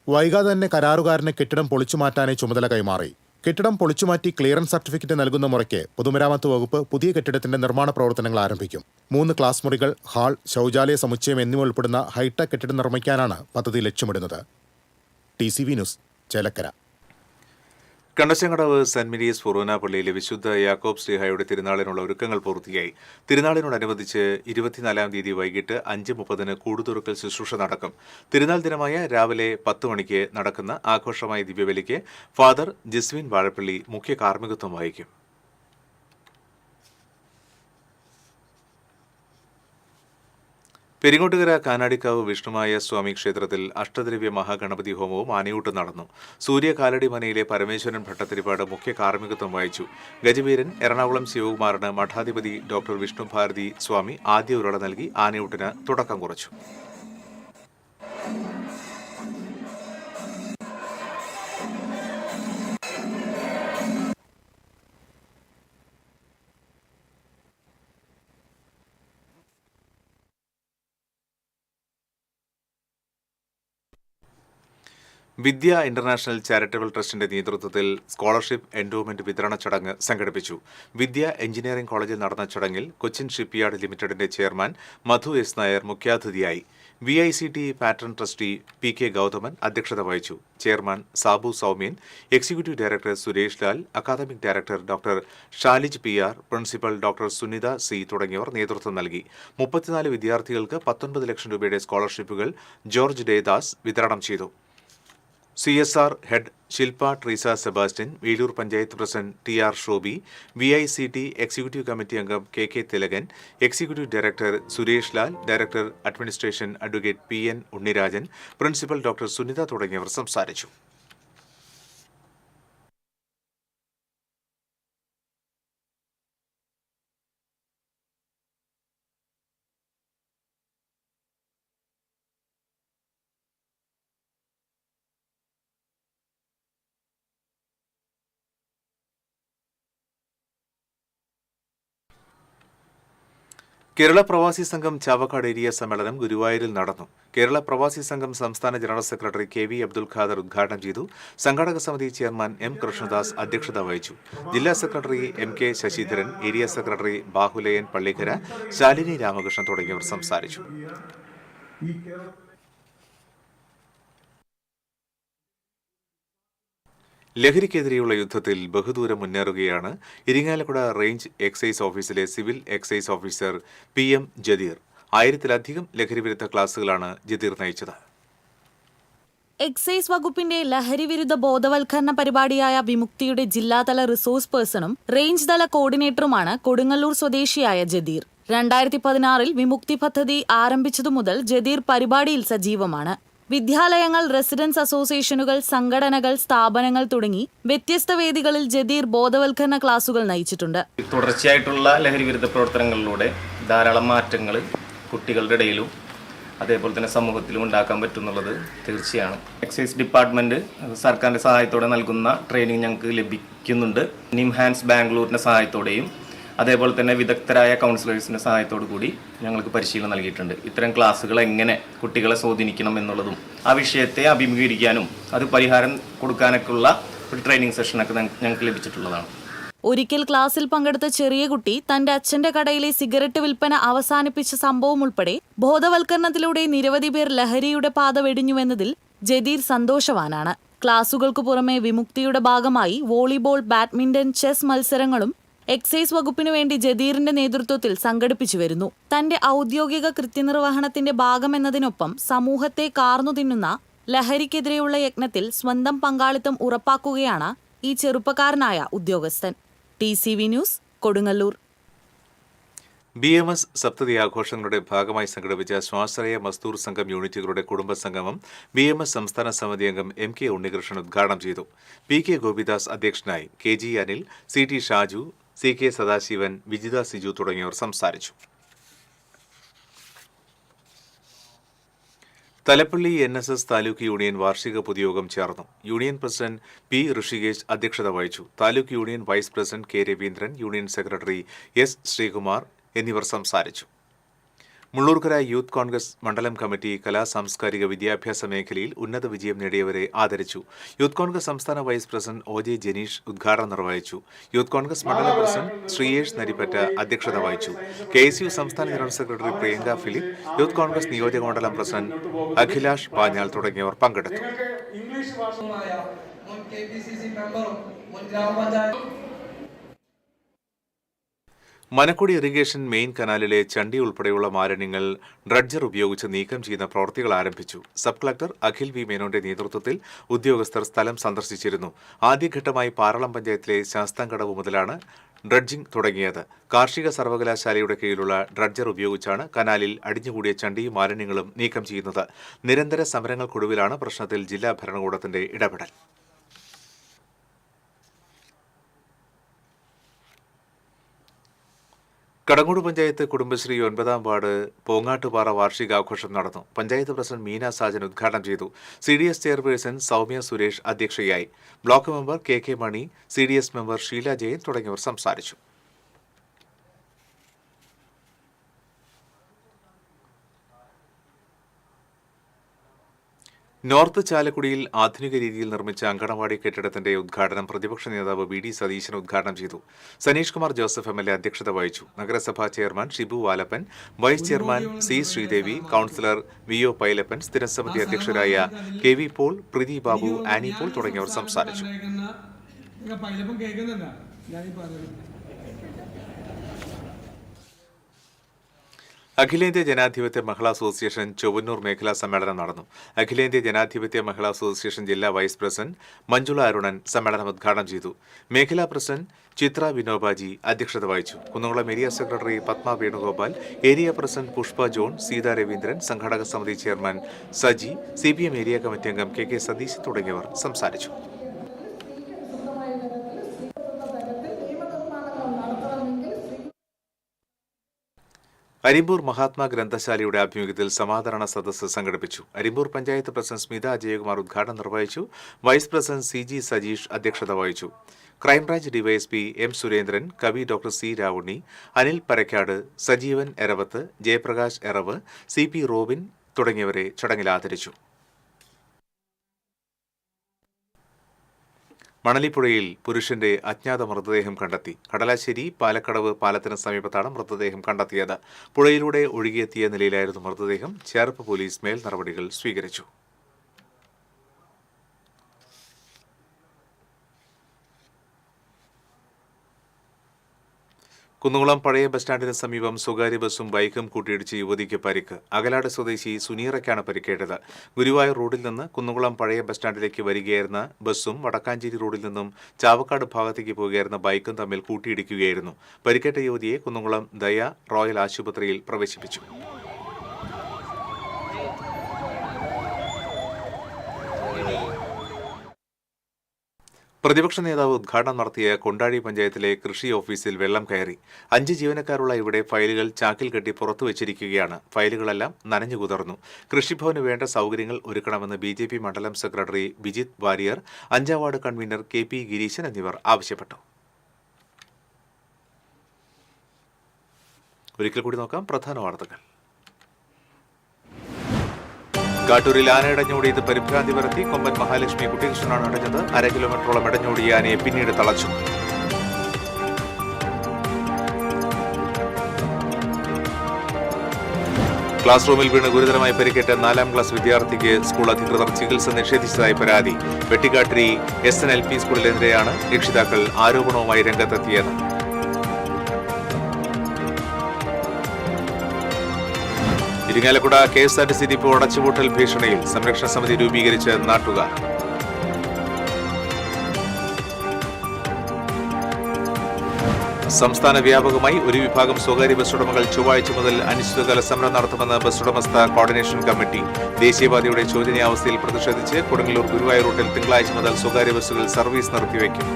വൈകാതെ തന്നെ കരാറുകാരന് കെട്ടിടം പൊളിച്ചുമാറ്റാനായി ചുമതല കൈമാറി. കെട്ടിടം പൊളിച്ചുമാറ്റി ക്ലിയറൻസ് സർട്ടിഫിക്കറ്റ് നൽകുന്ന മുറയ്ക്ക് പൊതുമരാമത്ത് വകുപ്പ് പുതിയ കെട്ടിടത്തിന്റെ നിർമ്മാണ പ്രവർത്തനങ്ങൾ ആരംഭിക്കും. 3 ക്ലാസ് മുറികൾ, ഹാൾ, ശൗചാലയ സമുച്ചയം എന്നിവ ഉൾപ്പെടുന്ന ഹൈടെക് കെട്ടിടം നിർമ്മിക്കാനാണ് പദ്ധതി ലക്ഷ്യമിടുന്നത്. TCV news, Chelakkara. Kandassankadavu saint Mary's forane പള്ളിയിലെ വിശുദ്ധ യാക്കോബ് ശ്ലീഹായുടെ തിരുനാളിനുള്ള ഒരുക്കങ്ങൾ പൂർത്തിയായി. തിരുനാളിനോടനുബന്ധിച്ച് 24-ാം തീയതി വൈകിട്ട് 5:30 കൂടുതുറക്കൽ ശുശ്രൂഷ നടക്കും. തിരുനാൾ ദിനമായ രാവിലെ 10 മണിക്ക് നടക്കുന്ന ആഘോഷമായ ദിവ്യബലിക്ക് ഫാദർ ജിസ്വിൻ വാഴപ്പള്ളി മുഖ്യ കാർമ്മികത്വം വഹിക്കും. പെരിങ്ങോട്ടുകര കാനാടിക്കാവ് വിഷ്ണുമായ സ്വാമി ക്ഷേത്രത്തിൽ അഷ്ടദ്രവ്യ മഹാഗണപതി ഹോമവും ആനയൂട്ടും നടന്നു. സൂര്യകാലടി മനയിലെ പരമേശ്വരൻ ഭട്ടത്തിരിപ്പാട് മുഖ്യ കാർമ്മികത്വം വഹിച്ചു. ഗജവീരൻ എറണാകുളം ശിവകുമാറിന് മഠാധിപതി ഡോക്ടർ വിഷ്ണു ഭാരതി സ്വാമി ആദ്യ ഉരുള നൽകി ആനയൂട്ടിന് തുടക്കം കുറിച്ചു. വിദ്യ ഇന്റർനാഷണൽ ചാരിറ്റബിൾ ട്രസ്റ്റിന്റെ നേതൃത്വത്തിൽ സ്കോളർഷിപ്പ് എൻഡോമെന്റ് വിതരണ ചടങ്ങ് സംഘടിപ്പിച്ചു. വിദ്യ എഞ്ചിനീയറിംഗ് കോളേജിൽ നടന്ന ചടങ്ങിൽ കൊച്ചിൻ ഷിപ്പ്യാർഡ് ലിമിറ്റഡിന്റെ ചെയർമാൻ മധു എസ് നായർ മുഖ്യാതിഥിയായി. VICT patron trustee PK Gauthaman അധ്യക്ഷത വഹിച്ചു. Chairman Sabu Soumyan, executive director Suresh Lal, academic director doctor Shalij PR, principal doctor Sunitha C തുടങ്ങിയവർ നേതൃത്വം നൽകി. 34 വിദ്യാർത്ഥികൾക്ക് 19 ലക്ഷം രൂപയുടെ സ്കോളർഷിപ്പുകൾ ജോർജ് ഡേദാസ് വിതരണം ചെയ്തു. CSR head Shilpa Treesa Sebastian, Velur panchayat president TR Shobi, VICT executive committee അംഗം KK Thilakan, executive director Suresh Lal, director administration advocate PN Unnirajan, principal doctor Sunitha തുടങ്ങിയവർ സംസാരിച്ചു. കേരള പ്രവാസി സംഘം ചാവക്കാട് ഏരിയ സമ്മേളനം ഗുരുവായൂരിൽ നടന്നു. കേരള പ്രവാസി സംഘം സംസ്ഥാന general secretary KV Abdul Khader ഉദ്ഘാടനം ചെയ്തു. സംഘാടക സമിതി ചെയർമാൻ M കൃഷ്ണദാസ് അധ്യക്ഷത വഹിച്ചു. ജില്ലാ secretary MK Sasidharan, area secretary Bahulayan Pallikkara, Shalini Ramakrishnan തുടങ്ങിയവർ സംസാരിച്ചു. ലഹരിക്കെതിരെയുള്ള യുദ്ധത്തിൽ ബഹുദൂരം മുന്നേറുകയാണ് ഇരിങ്ങാലക്കുട റേഞ്ച് എക്സൈസ് ഓഫീസിലെ civil excise officer PM Jadeer. 1000-ലധികം ലഹരിവിരുദ്ധ ക്ലാസുകളാണ് ജദീർ നയിച്ചത്. എക്സൈസ് വകുപ്പിന്റെ ലഹരിവിരുദ്ധ ബോധവൽക്കരണ പരിപാടിയായ വിമുക്തിയുടെ ജില്ലാതല റിസോഴ്സ് പേഴ്സണും റേഞ്ച് തല കോർഡിനേറ്ററുമാണ് കൊടുങ്ങല്ലൂർ സ്വദേശിയായ ജദീർ. 2016 വിമുക്തി പദ്ധതി ആരംഭിച്ചതു മുതൽ ജദീർ പരിപാടിയിൽ സജീവമാണ്. വിദ്യാലയങ്ങൾ, റെസിഡൻസ് അസോസിയേഷനുകൾ, സംഘടനകൾ, സ്ഥാപനങ്ങൾ തുടങ്ങി വ്യത്യസ്ത വേദികളിൽ ജദീർ ബോധവൽക്കരണ ക്ലാസുകൾ നയിച്ചിട്ടുണ്ട്. തുടർച്ചയായിട്ടുള്ള ലഹരിവിരുദ്ധ പ്രവർത്തനങ്ങളിലൂടെ ധാരാളം മാറ്റങ്ങൾ കുട്ടികളുടെ ഇടയിലും അതേപോലെ തന്നെ സമൂഹത്തിലും ഉണ്ടാക്കാൻ പറ്റുന്നുള്ളത് തീർച്ചയാണ്. എക്സൈസ് ഡിപ്പാർട്ട്മെന്റ് സർക്കാരിന്റെ സഹായത്തോടെ നൽകുന്ന ട്രെയിനിങ് ഞങ്ങൾക്ക് ലഭിക്കുന്നുണ്ട്. നിംഹാൻസ് ബാംഗ്ലൂരിന്റെ സഹായത്തോടെയും അതേപോലെ തന്നെ വിദഗ്ധരായ കൗൺസിലേഴ്സിന്റെ സഹായത്തോടു കൂടി ഞങ്ങൾക്ക് പരിശീലനം നൽകിയിട്ടുണ്ട്. ഇത്തരം ക്ലാസ്സുകൾ എങ്ങനെ കുട്ടികളെ സ്വാധീനിക്കണം എന്നുള്ളതും ആ വിഷയത്തെ അഭിമുഖീകരിക്കാനും അത് പരിഹാരം കൊടുക്കാനൊക്കെയുള്ള ഒരു ട്രെയിനിങ് സെഷനൊക്കെ ഞങ്ങൾക്ക് ലഭിച്ചിട്ടുള്ളതാണ്. ഒരിക്കൽ ക്ലാസ്സിൽ പങ്കെടുത്ത ചെറിയ കുട്ടി തന്റെ അച്ഛന്റെ കടയിലെ സിഗരറ്റ് വിൽപ്പന അവസാനിപ്പിച്ച സംഭവം ഉൾപ്പെടെ ബോധവൽക്കരണത്തിലൂടെ നിരവധി പേർ ലഹരിയുടെ പാത വെടിഞ്ഞുവെന്നതിൽ ജദീർ സന്തോഷവാനാണ്. ക്ലാസുകൾക്ക് പുറമെ വിമുക്തിയുടെ ഭാഗമായി വോളിബോൾ, ബാഡ്മിന്റൺ, ചെസ് മത്സരങ്ങളും എക്സൈസ് വകുപ്പിനു വേണ്ടി ജദീറിന്റെ നേതൃത്വത്തിൽ സംഘടിപ്പിച്ചു വരുന്നു. തന്റെ ഔദ്യോഗിക കൃത്യനിർവഹണത്തിന്റെ ഭാഗമെന്നതിനൊപ്പം സമൂഹത്തെ കാർന്നു തിന്നുന്ന ലഹരിക്കെതിരെയുള്ള യജ്ഞത്തിൽ സ്വന്തം പങ്കാളിത്തം ഉറപ്പാക്കുകയാണ് ഈ ചെറുപ്പക്കാരനായ ഉദ്യോഗസ്ഥൻ. TCV news, Kodungallur. BMS സപ്തതി ആഘോഷങ്ങളുടെ ഭാഗമായി സംഘടിപ്പിച്ച സ്വാശ്രയ മസ്ദൂർ സംഘം യൂണിറ്റുകളുടെ കുടുംബസംഗമം BMS സംസ്ഥാന സമിതി അംഗം MK ഉണ്ണികൃഷ്ണൻ ഉദ്ഘാടനം ചെയ്തു. PK ഗോപിദാസ് അധ്യക്ഷനായി. KG Anil, CT Shaju, CK Sadasivan, Vijitha Siju തുടങ്ങിയവർ സംസാരിച്ചു. തലപ്പള്ളി NSS താലൂക്ക് യൂണിയൻ വാർഷിക പൊതുയോഗം ചേർന്നു. യൂണിയൻ പ്രസിഡന്റ് P ഋഷികേശ് അധ്യക്ഷത വഹിച്ചു. Taluk union vice president K Raveendran, union secretary S Sreekumar എന്നിവർ സംസാരിച്ചു. മുള്ളൂർക്കര യൂത്ത് കോൺഗ്രസ് മണ്ഡലം കമ്മിറ്റി കലാ സാംസ്കാരിക വിദ്യാഭ്യാസ മേഖലയിൽ ഉന്നത വിജയം നേടിയവരെ ആദരിച്ചു. യൂത്ത് കോൺഗ്രസ് സംസ്ഥാന വൈസ് പ്രസിഡന്റ് OJ ജനീഷ് ഉദ്ഘാടനം നിർവഹിച്ചു. യൂത്ത് കോൺഗ്രസ് മണ്ഡലം പ്രസിഡന്റ് ശ്രീയേഷ് നരിപ്പറ്റ അധ്യക്ഷത വഹിച്ചു. KSU സംസ്ഥാന general secretary Priyanka Philip, youth Congress നിയോജക മണ്ഡലം പ്രസിഡന്റ് അഖിലാഷ് പാഞ്ഞാൽ തുടങ്ങിയവർ പങ്കെടുത്തു. മനക്കുടി ഇറിഗേഷൻ മെയിൻ കനാലിലെ ചണ്ടി ഉൾപ്പെടെയുള്ള മാലിന്യങ്ങൾ ഡ്രഡ്ജർ ഉപയോഗിച്ച് നീക്കം ചെയ്യുന്ന പ്രവൃത്തികൾ ആരംഭിച്ചു. സബ് കളക്ടർ അഖിൽ V മേനോന്റെ നേതൃത്വത്തിൽ ഉദ്യോഗസ്ഥർ സ്ഥലം സന്ദർശിച്ചിരുന്നു. ആദ്യഘട്ടമായി പാറളം പഞ്ചായത്തിലെ ശാസ്താംകടവ് മുതലാണ് ഡ്രഡ്ജിംഗ് തുടങ്ങിയത്. കാർഷിക സർവകലാശാലയുടെ കീഴിലുള്ള ഡ്രഡ്ജർ ഉപയോഗിച്ചാണ് കനാലിൽ അടിഞ്ഞുകൂടിയ ചണ്ടിയും മാലിന്യങ്ങളും നീക്കം ചെയ്യുന്നത്. നിരന്തര സമരങ്ങൾക്കൊടുവിലാണ് പ്രശ്നത്തിൽ ജില്ലാ ഭരണകൂടത്തിന്റെ ഇടപെടൽ. കടങ്ങോട് പഞ്ചായത്ത് കുടുംബശ്രീ 9ാം വാർഡ് പോങ്ങാട്ടുപാറ വാർഷികാഘോഷം നടന്നു. പഞ്ചായത്ത് പ്രസിഡന്റ് മീന സാജൻ ഉദ്ഘാടനം ചെയ്തു. CDS ചെയർപേഴ്സൺ സൗമ്യ സുരേഷ് അധ്യക്ഷയായി. Block member KK Mani, CDS member Sheela Jayan തുടങ്ങിയവർ സംസാരിച്ചു. നോർത്ത് ചാലക്കുടിയിൽ ആധുനിക രീതിയിൽ നിർമ്മിച്ച അങ്കണവാടി കെട്ടിടത്തിന്റെ ഉദ്ഘാടനം പ്രതിപക്ഷ നേതാവ് വി.ഡി. സതീശൻ ഉദ്ഘാടനം ചെയ്തു. സനീഷ് കുമാർ ജോസഫ് എം.എൽ.എ. അധ്യക്ഷത വഹിച്ചു. നഗരസഭാ chairman Shibu Valappan, vice chairman C. Sreedevi, councillor V O. Pailappan, സ്ഥിരസമിതി അധ്യക്ഷരായ കെ.വി. പോൾ, പ്രീതി ബാബു, ആനി പോൾ തുടങ്ങിയവർ സംസാരിച്ചു. അഖിലേന്ത്യാ ജനാധിപത്യ മഹിളാ അസോസിയേഷൻ ചൊവ്വന്നൂർ മേഖലാ സമ്മേളനം നടന്നു. അഖിലേന്ത്യാ ജനാധിപത്യ മഹിളാ അസോസിയേഷൻ ജില്ലാ വൈസ് പ്രസിഡന്റ് മഞ്ജുള അരുണൻ സമ്മേളനം ഉദ്ഘാടനം ചെയ്തു. മേഖലാ പ്രസിഡന്റ് ചിത്ര വിനോബാജി അധ്യക്ഷത വഹിച്ചു. Kunnamkulam area secretary Padma Venugopal, area president Pushpa John, Seetha Raveendran, സംഘാടക സമിതി chairman Saji, CPM area committee അംഗം കെ സതീശൻ തുടങ്ങിയവർ സംസാരിച്ചു. അരിമ്പൂർ മഹാത്മാ ഗ്രന്ഥശാലയുടെ ആഭിമുഖ്യത്തിൽ സമാദരണ സദസ്സ് സംഘടിപ്പിച്ചു. അരിമ്പൂർ പഞ്ചായത്ത് പ്രസിഡന്റ് സ്മിത അജയകുമാർ ഉദ്ഘാടനം നിർവഹിച്ചു. വൈസ് പ്രസിഡന്റ് CG സജീഷ് അധ്യക്ഷത വഹിച്ചു. Crime branch DYSP M. സുരേന്ദ്രൻ, കവി doctor C. Ravunni, Anil Parakkad, Sajeevan Eravath, Jayaprakash Eravu, CP Robin തുടങ്ങിയവരെ ചടങ്ങിൽ ആദരിച്ചു. മണലിപ്പുഴയിൽ പുരുഷന്റെ അജ്ഞാത മൃതദേഹം കണ്ടെത്തി. കടലാശ്ശേരി പാലക്കടവ് പാലത്തിന് സമീപത്താണ് മൃതദേഹം കണ്ടെത്തിയത്. പുഴയിലൂടെ ഒഴുകിയെത്തിയ നിലയിലായിരുന്നു മൃതദേഹം. ചേർപ്പ് പോലീസ് മേൽ നടപടികൾ സ്വീകരിച്ചു. കുന്നംകുളം പഴയ ബസ് സ്റ്റാൻഡിന് സമീപം സ്വകാര്യ ബസ്സും ബൈക്കും കൂട്ടിയിടിച്ച് യുവതിക്ക് പരിക്ക്. അകലാട് സ്വദേശി സുനീറയ്ക്കാണ് പരിക്കേറ്റത്. ഗുരുവായൂർ റോഡിൽ നിന്ന് കുന്നംകുളം പഴയ ബസ് സ്റ്റാൻഡിലേക്ക് വരികയായിരുന്ന ബസ്സും വടക്കാഞ്ചേരി റോഡിൽ നിന്നും ചാവക്കാട് ഭാഗത്തേക്ക് പോകുകയായിരുന്ന ബൈക്കും തമ്മിൽ കൂട്ടിയിടിക്കുകയായിരുന്നു. പരിക്കേറ്റ യുവതിയെ കുന്നംകുളം ദയ റോയൽ ആശുപത്രിയിൽ പ്രവേശിപ്പിച്ചു. പ്രതിപക്ഷ നേതാവ് ഉദ്ഘാടനം നടത്തിയ കൊണ്ടാഴി പഞ്ചായത്തിലെ കൃഷി ഓഫീസിൽ വെള്ളം കയറി. 5 ജീവനക്കാരുള്ള ഇവിടെ ഫയലുകൾ ചാക്കിൽ കെട്ടി പുറത്തു വച്ചിരിക്കുകയാണ്. ഫയലുകളെല്ലാം നനഞ്ഞു കുതിർന്നു. കൃഷിഭവന് വേണ്ട സൗകര്യങ്ങൾ ഒരുക്കണമെന്ന് BJP മണ്ഡലം സെക്രട്ടറി ബിജിത് വാരിയർ, 5ാം വാർഡ് കൺവീനർ KP ഗിരീശൻ എന്നിവർ ആവശ്യപ്പെട്ടു. ഒരിക്കൽ കൂടി നോക്കാം പ്രധാന വാർത്തകൾ. കാട്ടൂരിൽ ആന ഇടഞ്ഞോടിയത് പരിഭ്രാന്തി പരത്തി. കൊമ്പൻ മഹാലക്ഷ്മി കുട്ടികൃഷ്ണനാണ് അടഞ്ഞത്. 1/2 കിലോമീറ്ററോളം ഇടഞ്ഞോടിയ ആനയെ പിന്നീട് തളച്ചു. ക്ലാസ് റൂമിൽ വീണ് ഗുരുതരമായി പരിക്കേറ്റ 4ാം ക്ലാസ് വിദ്യാർത്ഥിക്ക് സ്കൂൾ അധികൃതർ ചികിത്സ നിഷേധിച്ചതായി പരാതി. വെട്ടിക്കാട്ടിരി SNLP സ്കൂളിനെതിരെയാണ് രക്ഷിതാക്കൾ ആരോപണവുമായി രംഗത്തെത്തിയത്. ഇരിങ്ങാലക്കുട KSRTC ഡിപ്പോ അടച്ചുപൂട്ടൽ ഭീഷണിയിൽ. സംരക്ഷണ സമിതി രൂപീകരിച്ച് നാട്ടുകാർ. സംസ്ഥാന വ്യാപകമായി ഒരു വിഭാഗം സ്വകാര്യ ബസ് ഉടമകൾ ചൊവ്വാഴ്ച മുതൽ അനിശ്ചിതകാല സമരം നടത്തുമെന്ന് ബസ് ഉടമസ്ഥ കോർഡിനേഷൻ കമ്മിറ്റി. ദേശീയപാതയുടെ ശോചനീയാവസ്ഥയിൽ പ്രതിഷേധിച്ച് കൊടുങ്ങല്ലൂർ ഗുരുവായൂർ റൂട്ടിൽ തിങ്കളാഴ്ച മുതൽ സ്വകാര്യ ബസ്സുകൾ സർവീസ് നിർത്തിവെക്കും.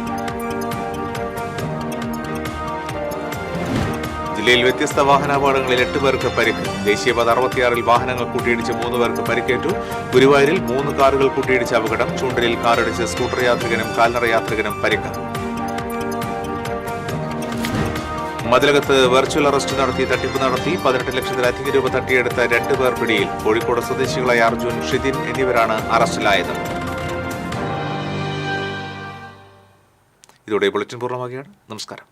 ജില്ലയിൽ വ്യത്യസ്ത വാഹനാപകടങ്ങളിൽ 8 പേർക്ക് പരിക്ക്. ദേശീയപാത 66-ൽ വാഹനങ്ങൾ കൂട്ടിയിടിച്ച് 3 പേർക്ക് പരിക്കേറ്റു. ഗുരുവായൂരിൽ 3 കാറുകൾ കൂട്ടിയിടിച്ച അപകടം. ചൂണ്ടലിൽ കാറിടിച്ച് സ്കൂട്ടർ യാത്രികനും കാൽനട യാത്രികനും പരിക്ക്. മതിലകത്ത് വെർച്വൽ അറസ്റ്റ് നടത്തി തട്ടിപ്പ് നടത്തി 18 ലക്ഷത്തിലധികം രൂപ തട്ടിയെടുത്ത 2 പേർ പിടിയിൽ. കോഴിക്കോട് സ്വദേശികളായ അർജുൻ, ഷിതിൻ എന്നിവരാണ് അറസ്റ്റിലായത്. ഇതോടെ ബുള്ളറ്റിൻ പൂർണ്ണമാകുകയാണ്. നമസ്കാരം.